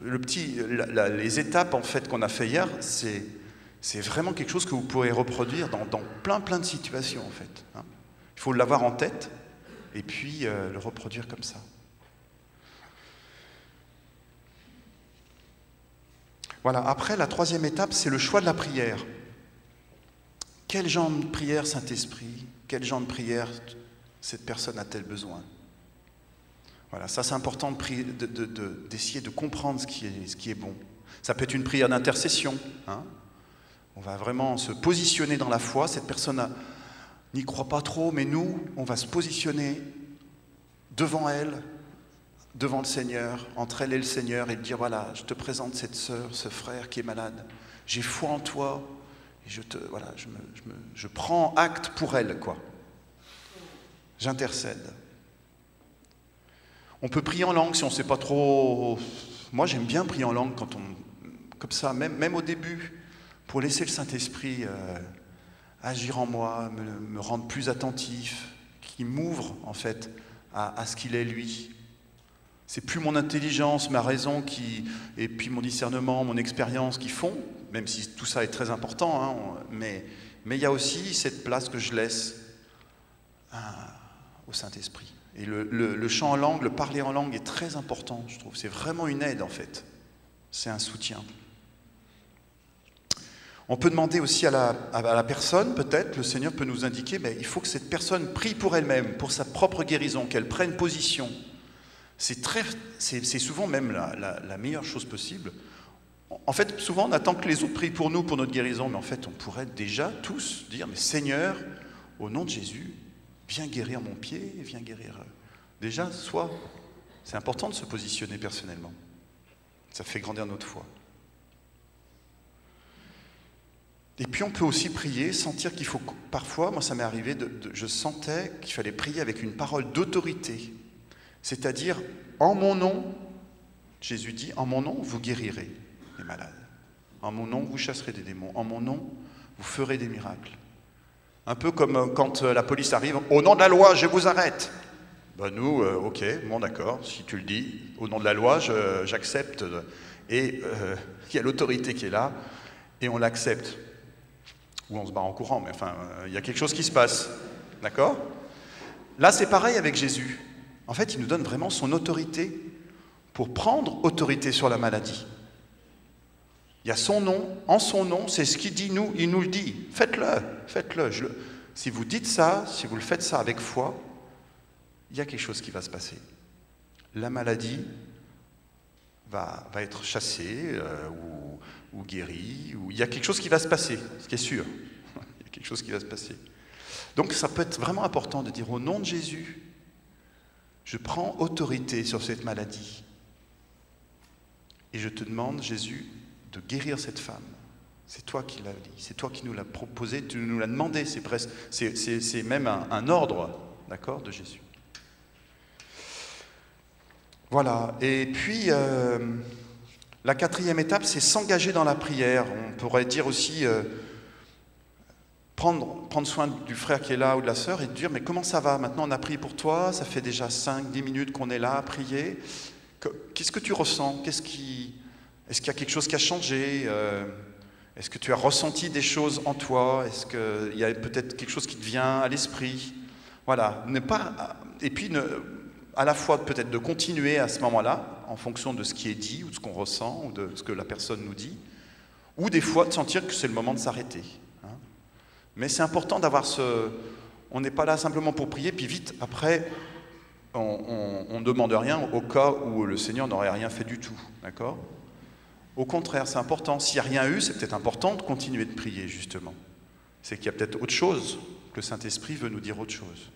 Les étapes en fait qu'on a fait hier, c'est vraiment quelque chose que vous pourrez reproduire dans plein de situations en fait. Hein. Il faut l'avoir en tête et puis le reproduire comme ça. Voilà, après la troisième étape, c'est le choix de la prière. Quel genre de prière, Saint-Esprit? Quel genre de prière cette personne a-t-elle besoin? Voilà, ça c'est important d'essayer de comprendre ce qui est bon. Ça peut être une prière d'intercession. Hein. On va vraiment se positionner dans la foi. Cette personne n'y croit pas trop, mais nous, on va se positionner devant elle, devant le Seigneur, entre elle et le Seigneur, et dire voilà, je te présente cette sœur, ce frère qui est malade. J'ai foi en toi, et je prends acte pour elle, quoi. J'intercède. On peut prier en langue si on ne sait pas trop. Moi, j'aime bien prier en langue comme ça, même au début, pour laisser le Saint-Esprit agir en moi, me rendre plus attentif, qui m'ouvre en fait à ce qu'il est lui. C'est plus mon intelligence, ma raison et puis mon discernement, mon expérience qui font, même si tout ça est très important, hein, mais il y a aussi cette place que je laisse au Saint-Esprit. Et le chant en langue, le parler en langue est très important, je trouve. C'est vraiment une aide en fait. C'est un soutien. On peut demander aussi à la personne, peut-être, le Seigneur peut nous indiquer, mais il faut que cette personne prie pour elle-même, pour sa propre guérison, qu'elle prenne position. C'est souvent même la meilleure chose possible. En fait, souvent on attend que les autres prient pour nous, pour notre guérison, mais en fait on pourrait déjà tous dire, mais Seigneur, au nom de Jésus, viens guérir mon pied, viens guérir... Déjà, c'est important de se positionner personnellement. Ça fait grandir notre foi. Et puis on peut aussi prier, sentir qu'il faut... Parfois, moi ça m'est arrivé, je sentais qu'il fallait prier avec une parole d'autorité. C'est-à-dire, en mon nom, Jésus dit, en mon nom, vous guérirez les malades. En mon nom, vous chasserez des démons. En mon nom, vous ferez des miracles. Un peu comme quand la police arrive, au nom de la loi, je vous arrête. Ben nous, ok, bon d'accord, si tu le dis, au nom de la loi, j'accepte. Et il y a l'autorité qui est là, et on l'accepte. Ou on se barre en courant, mais enfin, il y a quelque chose qui se passe. D'accord ? Là, c'est pareil avec Jésus. En fait, il nous donne vraiment son autorité pour prendre autorité sur la maladie. Il y a son nom, en son nom, c'est ce qu'il dit, il nous le dit. Faites-le, faites-le. Si vous dites ça, si vous le faites ça avec foi, il y a quelque chose qui va se passer. La maladie va être chassée ou guérie, ou il y a quelque chose qui va se passer, ce qui est sûr. Il y a quelque chose qui va se passer. Donc ça peut être vraiment important de dire au nom de Jésus, je prends autorité sur cette maladie. Et je te demande, Jésus, de guérir cette femme. C'est toi qui l'as dit, c'est toi qui nous l'as proposé, tu nous l'as demandé, c'est même un ordre, d'accord, de Jésus. Voilà, et puis la quatrième étape, c'est s'engager dans la prière. On pourrait dire aussi prendre soin du frère qui est là ou de la sœur et dire, mais comment ça va? Maintenant on a prié pour toi, ça fait déjà 5-10 minutes qu'on est là à prier. Qu'est-ce que tu ressens? Est-ce qu'il y a quelque chose qui a changé? Est-ce que tu as ressenti des choses en toi? Est-ce qu'il y a peut-être quelque chose qui te vient à l'esprit? Voilà, et puis à la fois peut-être de continuer à ce moment-là, en fonction de ce qui est dit, ou de ce qu'on ressent, ou de ce que la personne nous dit, ou des fois de sentir que c'est le moment de s'arrêter. Hein. Mais c'est important d'avoir on n'est pas là simplement pour prier, puis vite, après, on ne demande rien au cas où le Seigneur n'aurait rien fait du tout. D'accord ? Au contraire, c'est important. S'il n'y a rien eu, c'est peut-être important de continuer de prier, justement. C'est qu'il y a peut-être autre chose, que le Saint-Esprit veut nous dire autre chose.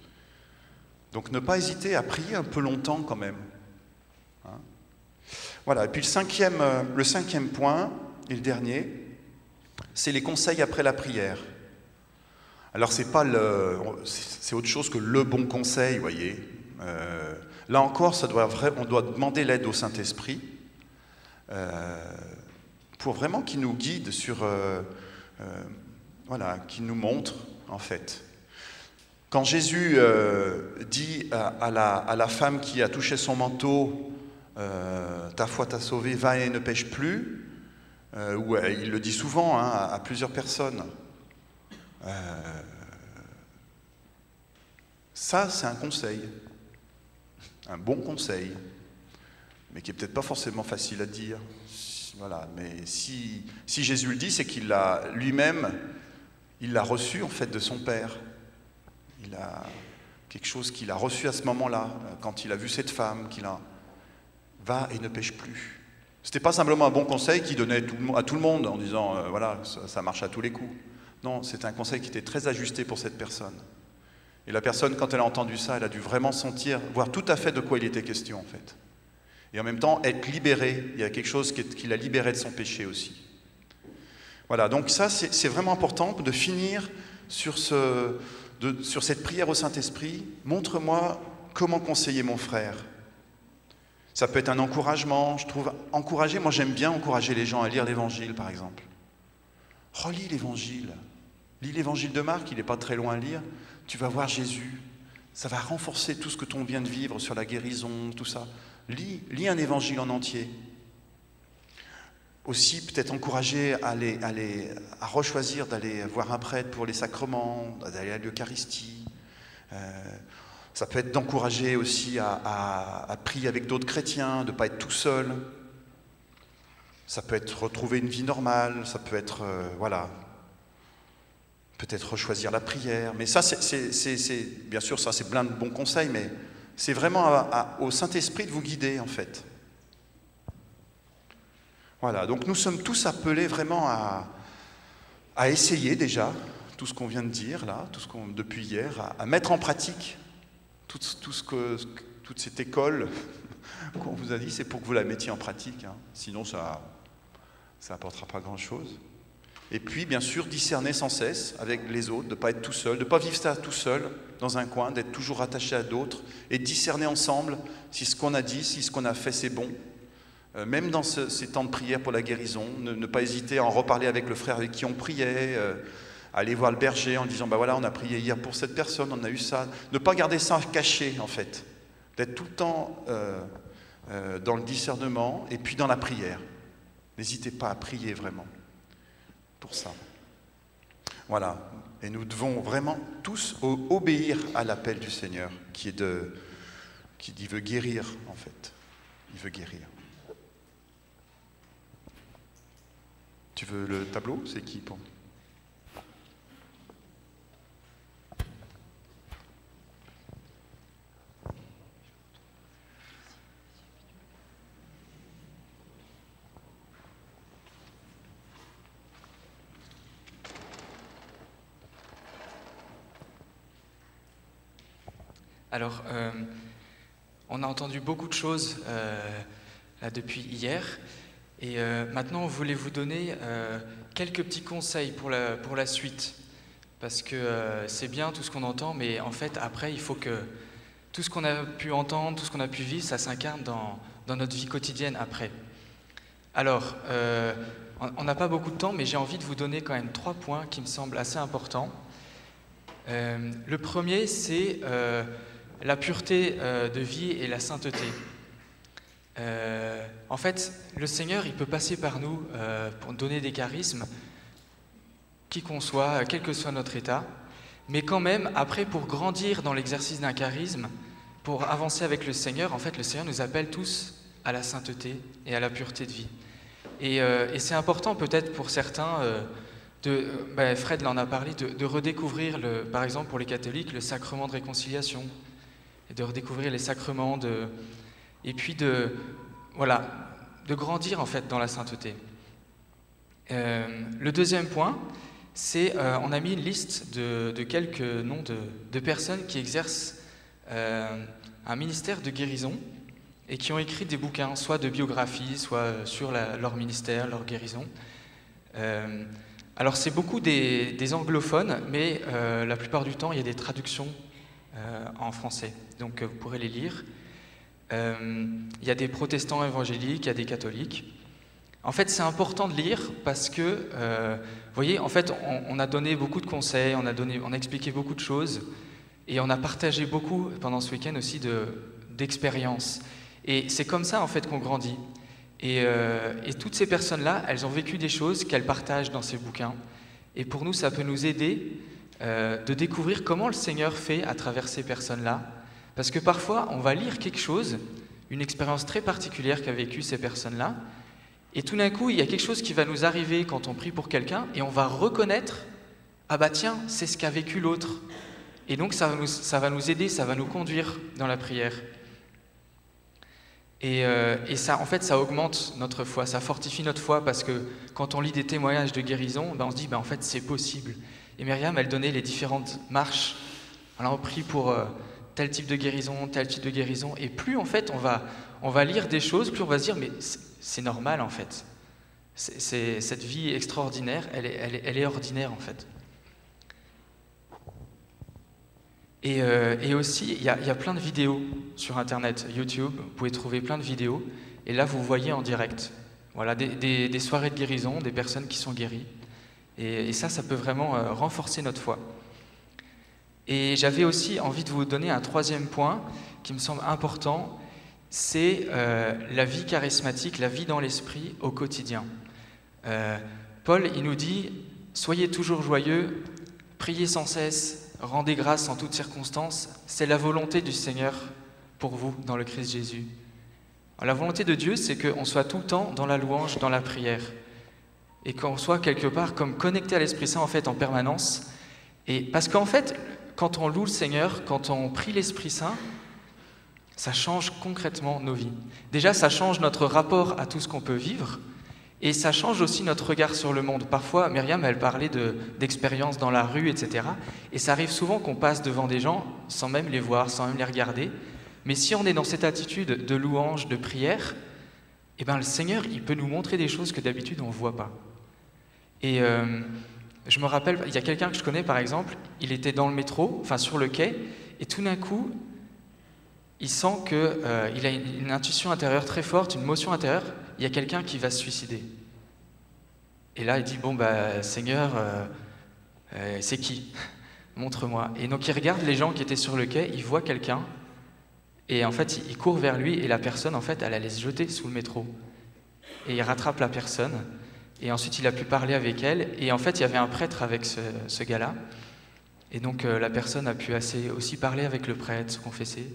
Donc ne pas hésiter à prier un peu longtemps quand même. Hein ? Voilà, et puis le cinquième point, et le dernier, c'est les conseils après la prière. Alors c'est autre chose que le bon conseil, vous voyez. Là encore, on doit demander l'aide au Saint-Esprit pour vraiment qu'il nous guide qu'il nous montre en fait. Quand Jésus dit à la femme qui a touché son manteau, ta foi t'a sauvé, va et ne pêche plus, ou il le dit souvent à plusieurs personnes. Ça, c'est un conseil, un bon conseil, mais qui est peut-être pas forcément facile à dire. Voilà, mais si Jésus le dit, c'est qu'il l'a lui-même, il l'a reçu en fait de son Père. Il a quelque chose qu'il a reçu à ce moment-là, quand il a vu cette femme, va et ne pêche plus. C'était pas simplement un bon conseil qu'il donnait à tout le monde en disant voilà, ça marche à tous les coups. Non, c'était un conseil qui était très ajusté pour cette personne. Et la personne, quand elle a entendu ça, elle a dû vraiment sentir, voir tout à fait de quoi il était question en fait. Et en même temps, être libérée. Il y a quelque chose qui l'a libérée de son péché aussi. Voilà, donc ça, c'est vraiment important de finir sur cette prière au Saint-Esprit. Montre-moi comment conseiller mon frère. Ça peut être un encouragement, je trouve. Moi j'aime bien encourager les gens à lire l'Évangile, par exemple. Relis l'Évangile. Lis l'évangile de Marc, il n'est pas très loin à lire. Tu vas voir Jésus. Ça va renforcer tout ce que tu viens de vivre sur la guérison, tout ça. Lis un évangile en entier. Aussi, peut-être encourager à rechoisir d'aller voir un prêtre pour les sacrements, d'aller à l'Eucharistie. Ça peut être d'encourager aussi à prier avec d'autres chrétiens, de ne pas être tout seul. Ça peut être retrouver une vie normale, ça peut être, voilà, peut-être rechoisir la prière. Mais ça, bien sûr, ça c'est plein de bons conseils, mais c'est vraiment au Saint-Esprit de vous guider, en fait. Voilà, donc nous sommes tous appelés vraiment à essayer déjà tout ce qu'on vient de dire là, depuis hier, à mettre en pratique toute cette école qu'on vous a dit, c'est pour que vous la mettiez en pratique, hein. Sinon ça n'apportera pas grand-chose. Et puis, bien sûr, discerner sans cesse avec les autres, de ne pas être tout seul, de ne pas vivre ça tout seul dans un coin, d'être toujours attaché à d'autres, et discerner ensemble si ce qu'on a dit, si ce qu'on a fait, c'est bon. Même dans ces temps de prière pour la guérison, ne pas hésiter à en reparler avec le frère avec qui on priait, aller voir le berger en disant, ben voilà, on a prié hier pour cette personne, on a eu ça. Ne pas garder ça caché, en fait. D'être tout le temps dans le discernement et puis dans la prière. N'hésitez pas à prier vraiment pour ça. Voilà. Et nous devons vraiment tous obéir à l'appel du Seigneur qui veut guérir, en fait. Il veut guérir. Tu veux le tableau? C'est qui pour... Alors, on a entendu beaucoup de choses là, depuis hier, et maintenant on voulait vous donner quelques petits conseils pour la suite, parce que c'est bien tout ce qu'on entend, mais en fait après il faut que tout ce qu'on a pu entendre, tout ce qu'on a pu vivre, ça s'incarne dans notre vie quotidienne après. Alors, on n'a pas beaucoup de temps, mais j'ai envie de vous donner quand même 3 points qui me semblent assez importants. Le premier, c'est la pureté de vie et la sainteté. En fait, le Seigneur, il peut passer par nous pour donner des charismes, qui qu'on soit, quel que soit notre état, mais quand même, après, pour grandir dans l'exercice d'un charisme, pour avancer avec le Seigneur, en fait, le Seigneur nous appelle tous à la sainteté et à la pureté de vie. Et c'est important peut-être pour certains, Fred l'en a parlé, de redécouvrir, par exemple pour les catholiques, le sacrement de réconciliation, et de redécouvrir les sacrements, et puis de grandir en fait dans la sainteté. Le deuxième point, c'est on a mis une liste de quelques noms de personnes qui exercent un ministère de guérison et qui ont écrit des bouquins, soit de biographie, soit sur leur ministère, leur guérison. Alors c'est beaucoup des anglophones, mais la plupart du temps il y a des traductions en français, donc vous pourrez les lire. Il y a des protestants évangéliques, il y a des catholiques. En fait, c'est important de lire parce que, vous voyez, en fait, on a donné beaucoup de conseils, on a expliqué beaucoup de choses et on a partagé beaucoup pendant ce week-end aussi d'expériences. Et c'est comme ça, en fait, qu'on grandit. Et toutes ces personnes-là, elles ont vécu des choses qu'elles partagent dans ces bouquins. Et pour nous, ça peut nous aider de découvrir comment le Seigneur fait à travers ces personnes-là. Parce que parfois, on va lire quelque chose, une expérience très particulière qu'a vécue ces personnes-là, et tout d'un coup, il y a quelque chose qui va nous arriver quand on prie pour quelqu'un, et on va reconnaître, ah bah tiens, c'est ce qu'a vécu l'autre. Et donc ça va nous aider, ça va nous conduire dans la prière. Et ça, en fait, ça augmente notre foi, ça fortifie notre foi, parce que quand on lit des témoignages de guérison, ben on se dit, ben en fait, c'est possible. Et Myriam, elle donnait les différentes marches. Alors, on prie pour tel type de guérison, tel type de guérison. Et plus, en fait, on va lire des choses, plus on va se dire, mais c'est normal, en fait. Cette vie extraordinaire, elle est ordinaire, en fait. Et aussi, il y a plein de vidéos sur Internet, YouTube. Vous pouvez trouver plein de vidéos. Et là, vous voyez en direct. Voilà, des soirées de guérison, des personnes qui sont guéries. Et ça peut vraiment renforcer notre foi. Et j'avais aussi envie de vous donner un troisième point qui me semble important, c'est la vie charismatique, la vie dans l'esprit au quotidien. Paul, il nous dit « Soyez toujours joyeux, priez sans cesse, rendez grâce en toutes circonstances, c'est la volonté du Seigneur pour vous dans le Christ Jésus. » La volonté de Dieu, c'est qu'on soit tout le temps dans la louange, dans la prière, et qu'on soit quelque part comme connecté à l'Esprit Saint en fait en permanence. Et parce qu'en fait, quand on loue le Seigneur, quand on prie l'Esprit Saint, ça change concrètement nos vies. Déjà, ça change notre rapport à tout ce qu'on peut vivre, et ça change aussi notre regard sur le monde. Parfois, Myriam, elle parlait d'expériences dans la rue, etc. Et ça arrive souvent qu'on passe devant des gens sans même les voir, sans même les regarder. Mais si on est dans cette attitude de louange, de prière, eh ben, le Seigneur, il peut nous montrer des choses que d'habitude on ne voit pas. Et je me rappelle, il y a quelqu'un que je connais par exemple, il était dans le métro, enfin sur le quai, et tout d'un coup, il sent qu'il a une intuition intérieure très forte, une motion intérieure, il y a quelqu'un qui va se suicider. Et là, il dit, bon, Seigneur, c'est qui? Montre-moi. Et donc il regarde les gens qui étaient sur le quai, il voit quelqu'un, et en fait, il court vers lui, et la personne, en fait, elle allait se jeter sous le métro. Et il rattrape la personne, et ensuite il a pu parler avec elle, et en fait, il y avait un prêtre avec ce gars-là, et donc la personne a pu aussi parler avec le prêtre, se confesser,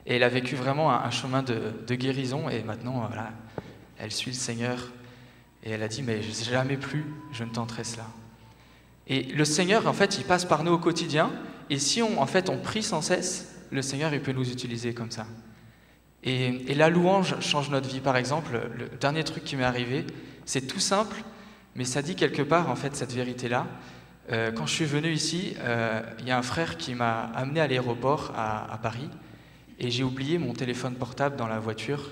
et elle a vécu vraiment un chemin de guérison, et maintenant, voilà, elle suit le Seigneur, et elle a dit, mais jamais plus je ne tenterai cela. Et le Seigneur, en fait, il passe par nous au quotidien, et si on prie sans cesse, le Seigneur, il peut nous utiliser comme ça. Et la louange change notre vie. Par exemple, le dernier truc qui m'est arrivé, c'est tout simple, mais ça dit quelque part, en fait, cette vérité-là. Quand je suis venu ici, il y a un frère qui m'a amené à l'aéroport à Paris, et j'ai oublié mon téléphone portable dans la voiture.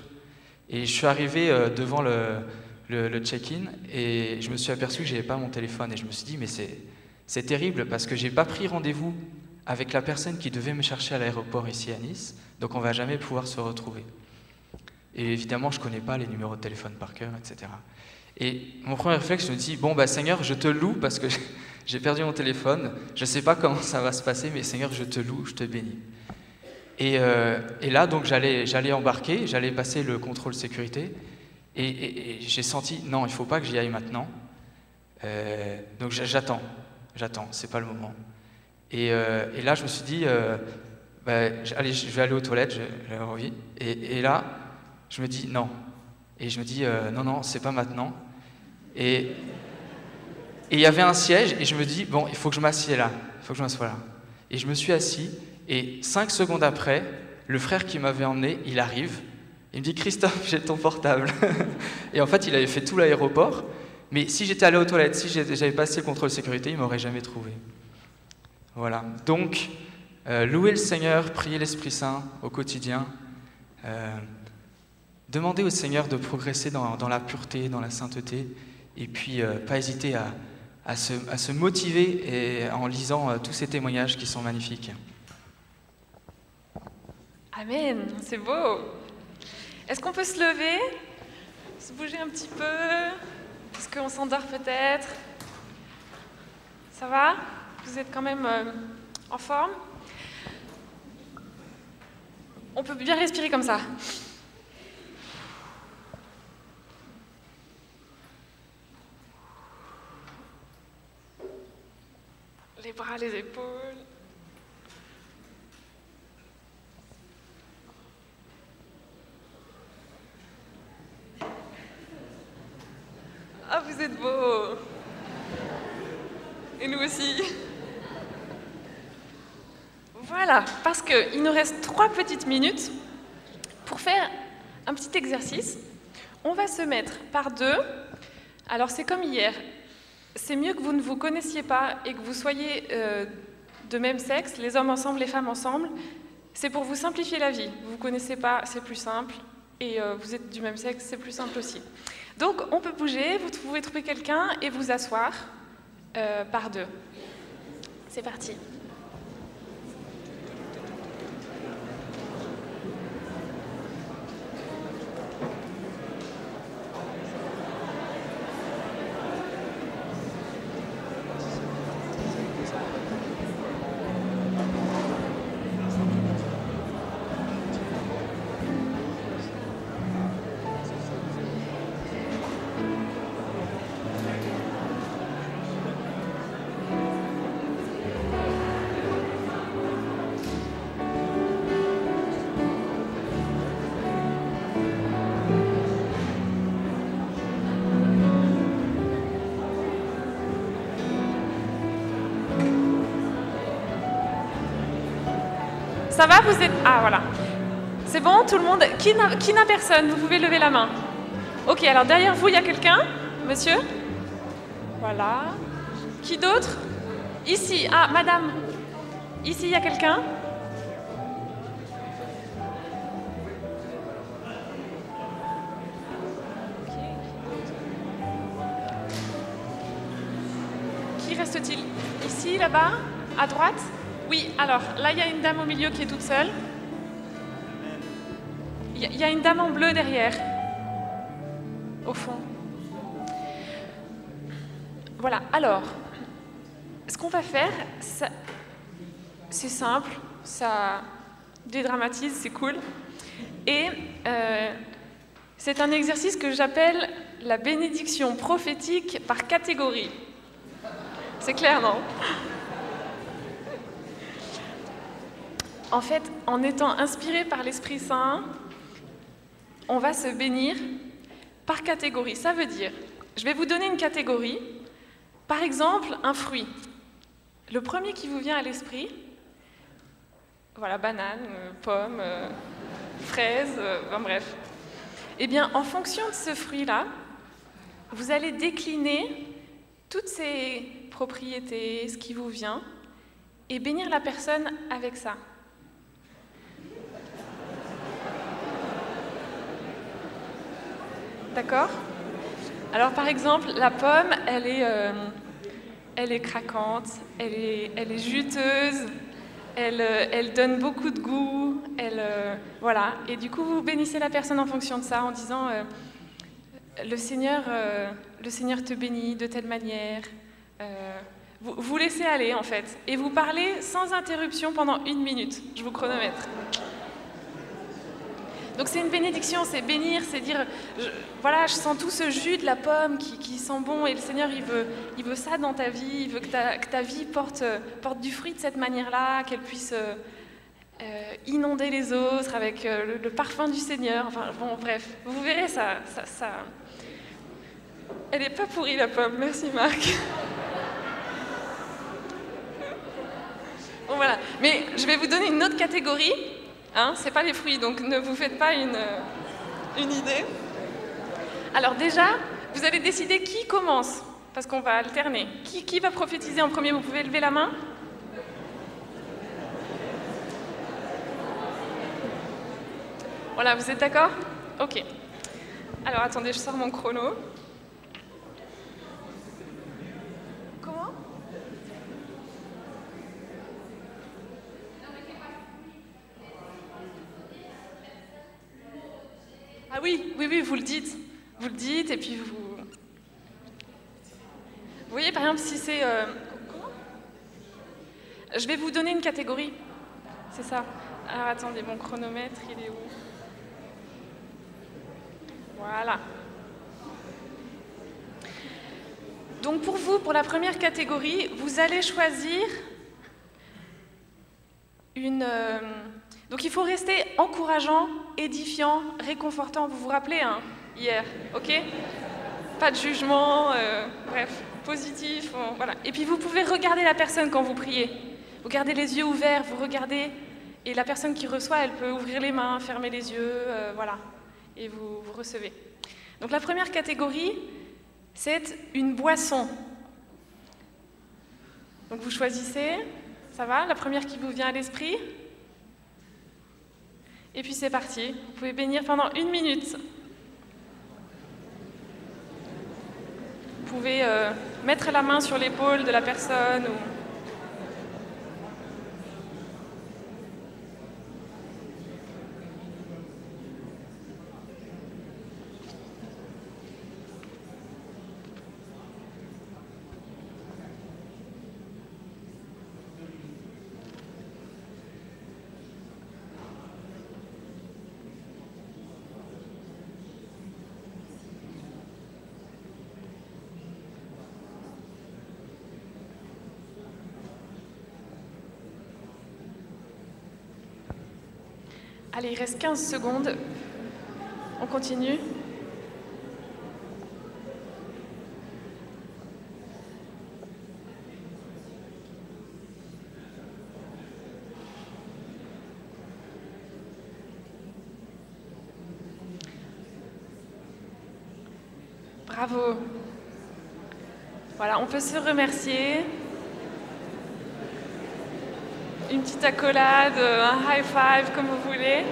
Et je suis arrivé devant le check-in, et je me suis aperçu que je n'avais pas mon téléphone. Et je me suis dit, mais c'est terrible, parce que je n'ai pas pris rendez-vous avec la personne qui devait me chercher à l'aéroport ici à Nice, donc on ne va jamais pouvoir se retrouver. Et évidemment, je ne connais pas les numéros de téléphone par cœur, etc. Et mon premier réflexe, je me dis, bon, Seigneur, je te loue parce que j'ai perdu mon téléphone, je ne sais pas comment ça va se passer, mais Seigneur, je te loue, je te bénis. Et là, donc, j'allais embarquer, j'allais passer le contrôle sécurité, et j'ai senti, non, il ne faut pas que j'y aille maintenant. Donc j'attends, c'est pas le moment. Et là, je me suis dit, allez, je vais aller aux toilettes, j'ai envie. Et là, je me dis non. Et je me dis, non, c'est pas maintenant. Et il y avait un siège, et je me dis, bon, il faut que je m'assieds là, il faut que je m'assoie là. Et je me suis assis, et 5 secondes après, le frère qui m'avait emmené, il arrive, il me dit, Christophe, j'ai ton portable. Et en fait, il avait fait tout l'aéroport, mais si j'étais allé aux toilettes, si j'avais passé le contrôle sécurité, il ne m'aurait jamais trouvé. Voilà, donc, louer le Seigneur, prier l'Esprit Saint au quotidien, demander au Seigneur de progresser dans la pureté, dans la sainteté, et puis pas hésiter à se motiver en lisant tous ces témoignages qui sont magnifiques. Amen, c'est beau. Est-ce qu'on peut se lever, se bouger un petit peu? Est-ce qu'on s'endort peut-être? Ça va? Vous êtes quand même en forme? On peut bien respirer comme ça. Les bras, les épaules. Ah, vous êtes beaux. Et nous aussi. Voilà, parce qu'il nous reste 3 petites minutes pour faire un petit exercice. On va se mettre par 2. Alors c'est comme hier. C'est mieux que vous ne vous connaissiez pas et que vous soyez de même sexe, les hommes ensemble, les femmes ensemble. C'est pour vous simplifier la vie. Vous ne vous connaissez pas, c'est plus simple. Et vous êtes du même sexe, c'est plus simple aussi. Donc on peut bouger, vous pouvez trouver quelqu'un et vous asseoir par 2. C'est parti. Ça va, vous êtes... Ah, voilà. C'est bon, tout le monde? Qui n'a personne? Vous pouvez lever la main. Ok, alors derrière vous, il y a quelqu'un? Monsieur? Voilà. Qui d'autre? Ici. Ah, madame. Ici, il y a quelqu'un? Qui reste-t-il? Ici, là-bas? À droite? Oui, alors, là, il y a une dame au milieu qui est toute seule. Il y a une dame en bleu derrière. Au fond. Voilà, alors, ce qu'on va faire, c'est simple, ça dédramatise, c'est cool. Et c'est un exercice que j'appelle la bénédiction prophétique par catégorie. C'est clair, non? En fait, en étant inspiré par l'Esprit Saint, on va se bénir par catégorie. Ça veut dire, je vais vous donner une catégorie. Par exemple, un fruit. Le premier qui vous vient à l'esprit, voilà, banane, pomme, fraise, enfin bref. Eh bien, en fonction de ce fruit-là, vous allez décliner toutes ces propriétés, ce qui vous vient, et bénir la personne avec ça. D'accord? Alors par exemple, la pomme, elle est craquante, elle est juteuse, elle donne beaucoup de goût, voilà. Et du coup, vous bénissez la personne en fonction de ça, en disant le Seigneur te bénit de telle manière. Vous laissez aller en fait, et vous parlez sans interruption pendant 1 minute. Je vous chronomètre. Donc c'est une bénédiction, c'est bénir, c'est dire, voilà, je sens tout ce jus de la pomme qui sent bon, et le Seigneur, il veut ça dans ta vie, il veut que ta vie porte du fruit de cette manière-là, qu'elle puisse inonder les autres avec le parfum du Seigneur. Enfin, bon, bref, vous verrez, ça... Elle n'est pas pourrie, la pomme, merci Marc. Bon, voilà, mais je vais vous donner une autre catégorie. Hein, c'est pas les fruits, donc ne vous faites pas une idée. Alors déjà, vous allez décider qui commence, parce qu'on va alterner. Qui va prophétiser en premier? Vous pouvez lever la main. Voilà, vous êtes d'accord? Ok. Alors attendez, je sors mon chrono. Comment? Ah oui, vous le dites. Vous le dites, et puis vous... Vous voyez, par exemple, si c'est... Comment? Je vais vous donner une catégorie. C'est ça. Alors, attendez, mon chronomètre, il est où? Voilà. Donc, pour vous, pour la première catégorie, vous allez choisir une... Donc il faut rester encourageant, édifiant, réconfortant. Vous vous rappelez, hein, hier, ok? Pas de jugement, bref, positif, voilà. Et puis vous pouvez regarder la personne quand vous priez. Vous gardez les yeux ouverts, vous regardez, et la personne qui reçoit, elle peut ouvrir les mains, fermer les yeux, voilà. Et vous recevez. Donc la première catégorie, c'est une boisson. Donc vous choisissez, ça va? La première qui vous vient à l'esprit? Et puis c'est parti, vous pouvez bénir pendant 1 minute. Vous pouvez mettre la main sur l'épaule de la personne. Allez, il reste 15 secondes. On continue. Bravo. Voilà, on peut se remercier. Une petite accolade, un high five, comme vous voulez.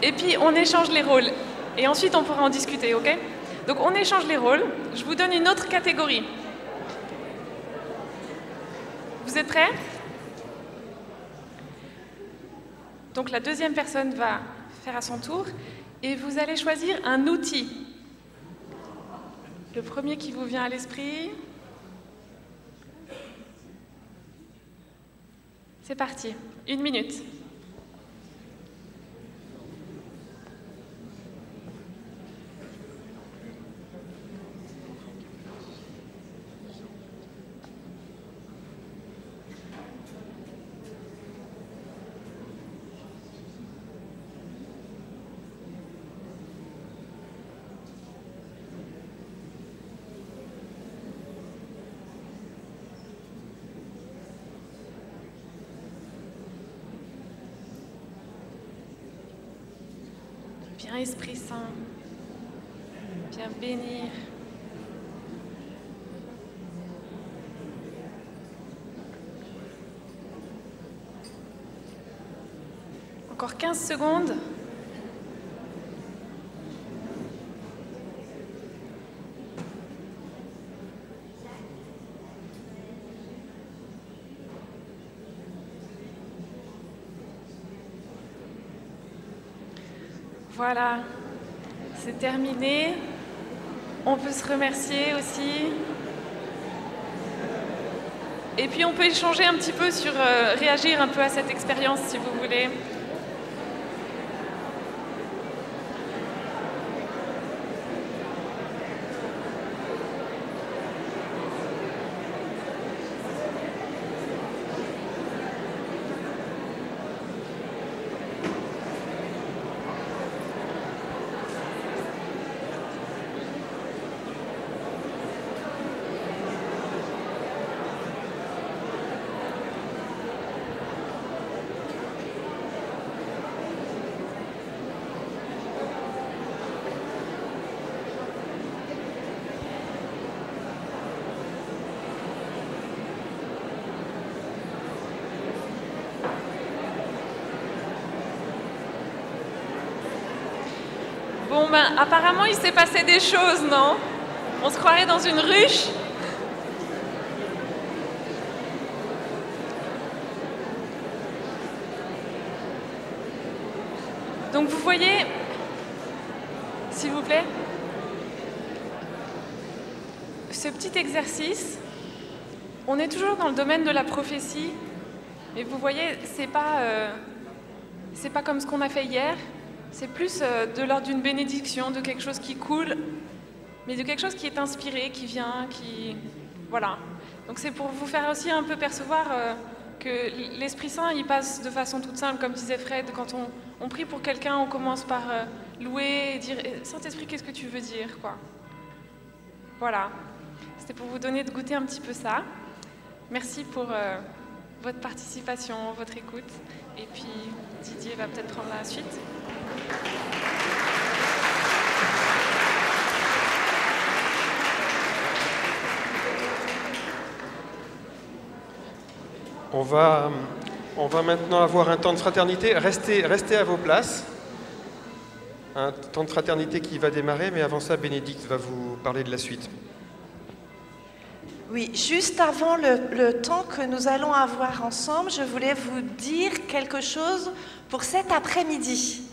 Et puis, on échange les rôles. Et ensuite, on pourra en discuter, ok? Donc, on échange les rôles. Je vous donne une autre catégorie. Vous êtes prêts? Donc, la deuxième personne va faire à son tour. Et vous allez choisir un outil. Le premier qui vous vient à l'esprit. C'est parti. 1 minute. Viens Esprit Saint, viens bénir. Encore 15 secondes. Voilà, c'est terminé. On peut se remercier aussi. Et puis on peut échanger un petit peu sur, réagir un peu à cette expérience si vous voulez. Bon ben, apparemment il s'est passé des choses, non? On se croirait dans une ruche. Donc vous voyez, s'il vous plaît, ce petit exercice, on est toujours dans le domaine de la prophétie, mais vous voyez, c'est pas comme ce qu'on a fait hier. C'est plus de l'ordre d'une bénédiction, de quelque chose qui coule, mais de quelque chose qui est inspiré, qui vient, qui... Voilà. Donc c'est pour vous faire aussi un peu percevoir que l'Esprit Saint, il passe de façon toute simple, comme disait Fred, quand on prie pour quelqu'un, on commence par louer et dire « Saint-Esprit, qu'est-ce que tu veux dire ?» quoi. Voilà. C'était pour vous donner de goûter un petit peu ça. Merci pour votre participation, votre écoute. Et puis Didier va peut-être prendre la suite. On va maintenant avoir un temps de fraternité. Restez à vos places. Un temps de fraternité qui va démarrer, mais avant ça, Bénédicte va vous parler de la suite. Oui, juste avant le temps que nous allons avoir ensemble, je voulais vous dire quelque chose pour cet après-midi.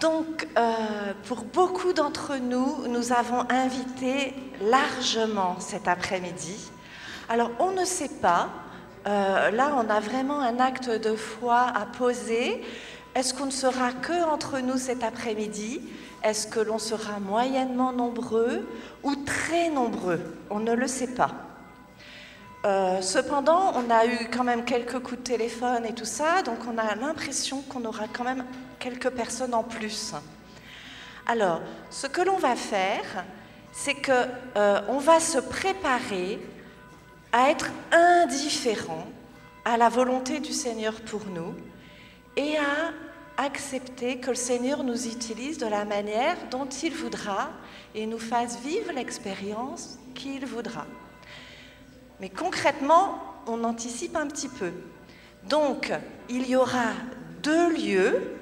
Donc, pour beaucoup d'entre nous, nous avons invité largement cet après-midi. Alors, on ne sait pas, là, on a vraiment un acte de foi à poser. Est-ce qu'on ne sera que entre nous cet après-midi? Est-ce que l'on sera moyennement nombreux ou très nombreux? On ne le sait pas. Cependant, on a eu quand même quelques coups de téléphone et tout ça, donc on a l'impression qu'on aura quand même quelques personnes en plus. Alors, ce que l'on va faire, c'est qu'on va se préparer à être indifférent à la volonté du Seigneur pour nous et à accepter que le Seigneur nous utilise de la manière dont il voudra et nous fasse vivre l'expérience qu'il voudra. Mais concrètement, on anticipe un petit peu. Donc, il y aura 2 lieux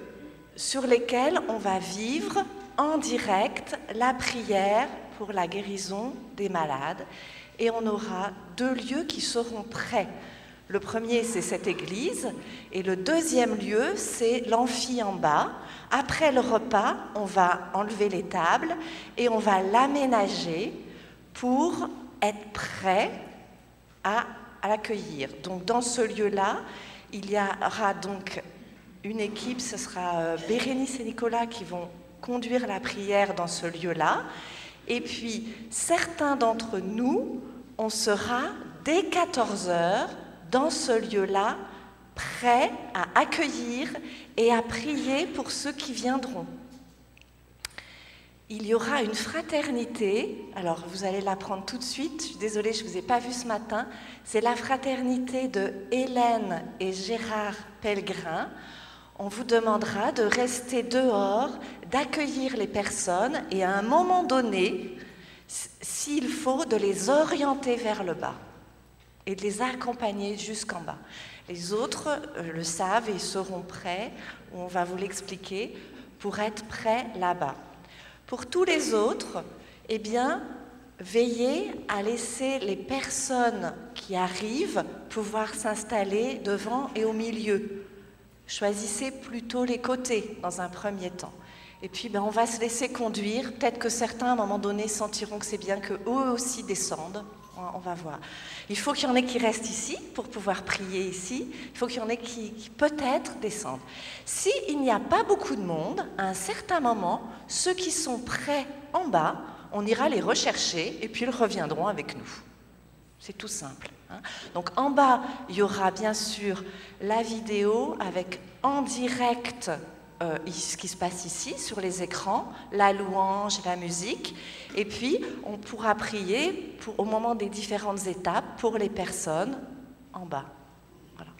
sur lesquels on va vivre en direct la prière pour la guérison des malades. Et on aura 2 lieux qui seront prêts. Le premier, c'est cette église, et le deuxième lieu, c'est l'amphi en bas. Après le repas, on va enlever les tables et on va l'aménager pour être prêt à l'accueillir. Donc dans ce lieu-là, il y aura donc une équipe, ce sera Bérénice et Nicolas qui vont conduire la prière dans ce lieu-là. Et puis, certains d'entre nous, on sera dès 14h dans ce lieu-là, prêts à accueillir et à prier pour ceux qui viendront. Il y aura une fraternité, alors vous allez l'apprendre tout de suite, je suis désolée, je ne vous ai pas vu ce matin, c'est la fraternité de Hélène et Gérard Pellegrin. On vous demandera de rester dehors, d'accueillir les personnes et à un moment donné, s'il faut, de les orienter vers le bas et de les accompagner jusqu'en bas. Les autres le savent et seront prêts, on va vous l'expliquer, pour être prêts là-bas. Pour tous les autres, eh bien, veillez à laisser les personnes qui arrivent pouvoir s'installer devant et au milieu. Choisissez plutôt les côtés dans un premier temps. Et puis, on va se laisser conduire. Peut-être que certains, à un moment donné, sentiront que c'est bien qu'eux aussi descendent. On va voir. Il faut qu'il y en ait qui restent ici pour pouvoir prier ici. Il faut qu'il y en ait qui peut-être descendent. S'il n'y a pas beaucoup de monde, à un certain moment, ceux qui sont prêts en bas, on ira les rechercher et puis ils reviendront avec nous. C'est tout simple. Donc en bas, il y aura bien sûr la vidéo avec en direct ce qui se passe ici sur les écrans, la louange, la musique, et puis on pourra prier au moment des différentes étapes pour les personnes en bas. Voilà.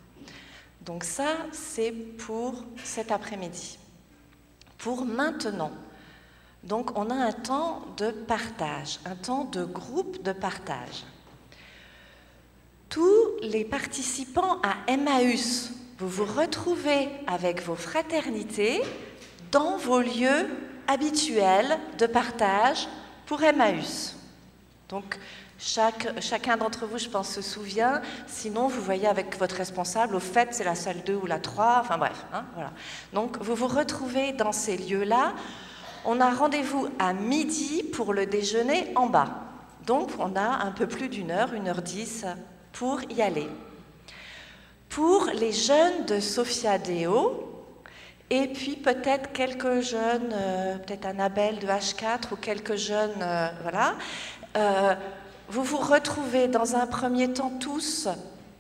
Donc ça, c'est pour cet après-midi. Pour maintenant, donc on a un temps de partage, un temps de groupe de partage. Tous les participants à Emmaüs, vous vous retrouvez avec vos fraternités dans vos lieux habituels de partage pour Emmaüs. Donc, chacun d'entre vous, je pense, se souvient. Sinon, vous voyez avec votre responsable, au fait, c'est la salle 2 ou la 3, enfin bref. Voilà. Donc, vous vous retrouvez dans ces lieux-là. On a rendez-vous à midi pour le déjeuner en bas. Donc, on a un peu plus d'1 heure, 1h10 pour y aller. Pour les jeunes de Sophia Deo, et puis peut-être quelques jeunes, peut-être Annabelle de H4 ou quelques jeunes, voilà, vous vous retrouvez dans un premier temps tous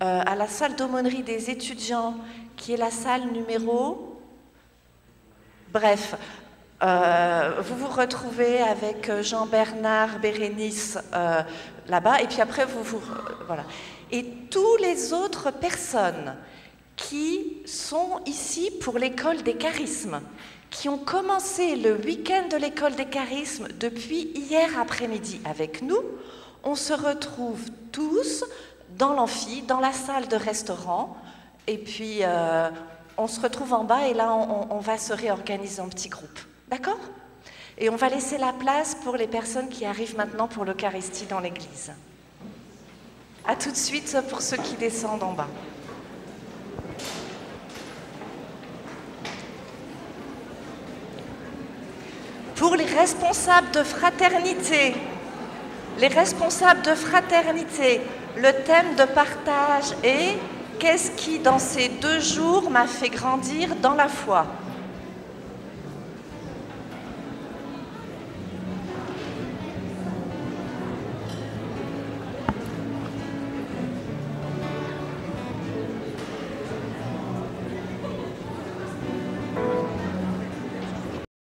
à la salle d'aumônerie des étudiants, qui est la salle numéro... Bref, vous vous retrouvez avec Jean-Bernard, Bérénice là-bas, et puis après voilà. Et tous les autres personnes qui sont ici pour l'école des charismes, qui ont commencé le week-end de l'école des charismes depuis hier après-midi avec nous, on se retrouve tous dans l'amphi, dans la salle de restaurant, et puis on se retrouve en bas et là on va se réorganiser en petits groupes. D'accord ? Et on va laisser la place pour les personnes qui arrivent maintenant pour l'Eucharistie dans l'église. À tout de suite pour ceux qui descendent en bas. Pour les responsables de fraternité, le thème de partage est « Qu'est-ce qui, dans ces 2 jours, m'a fait grandir dans la foi ?»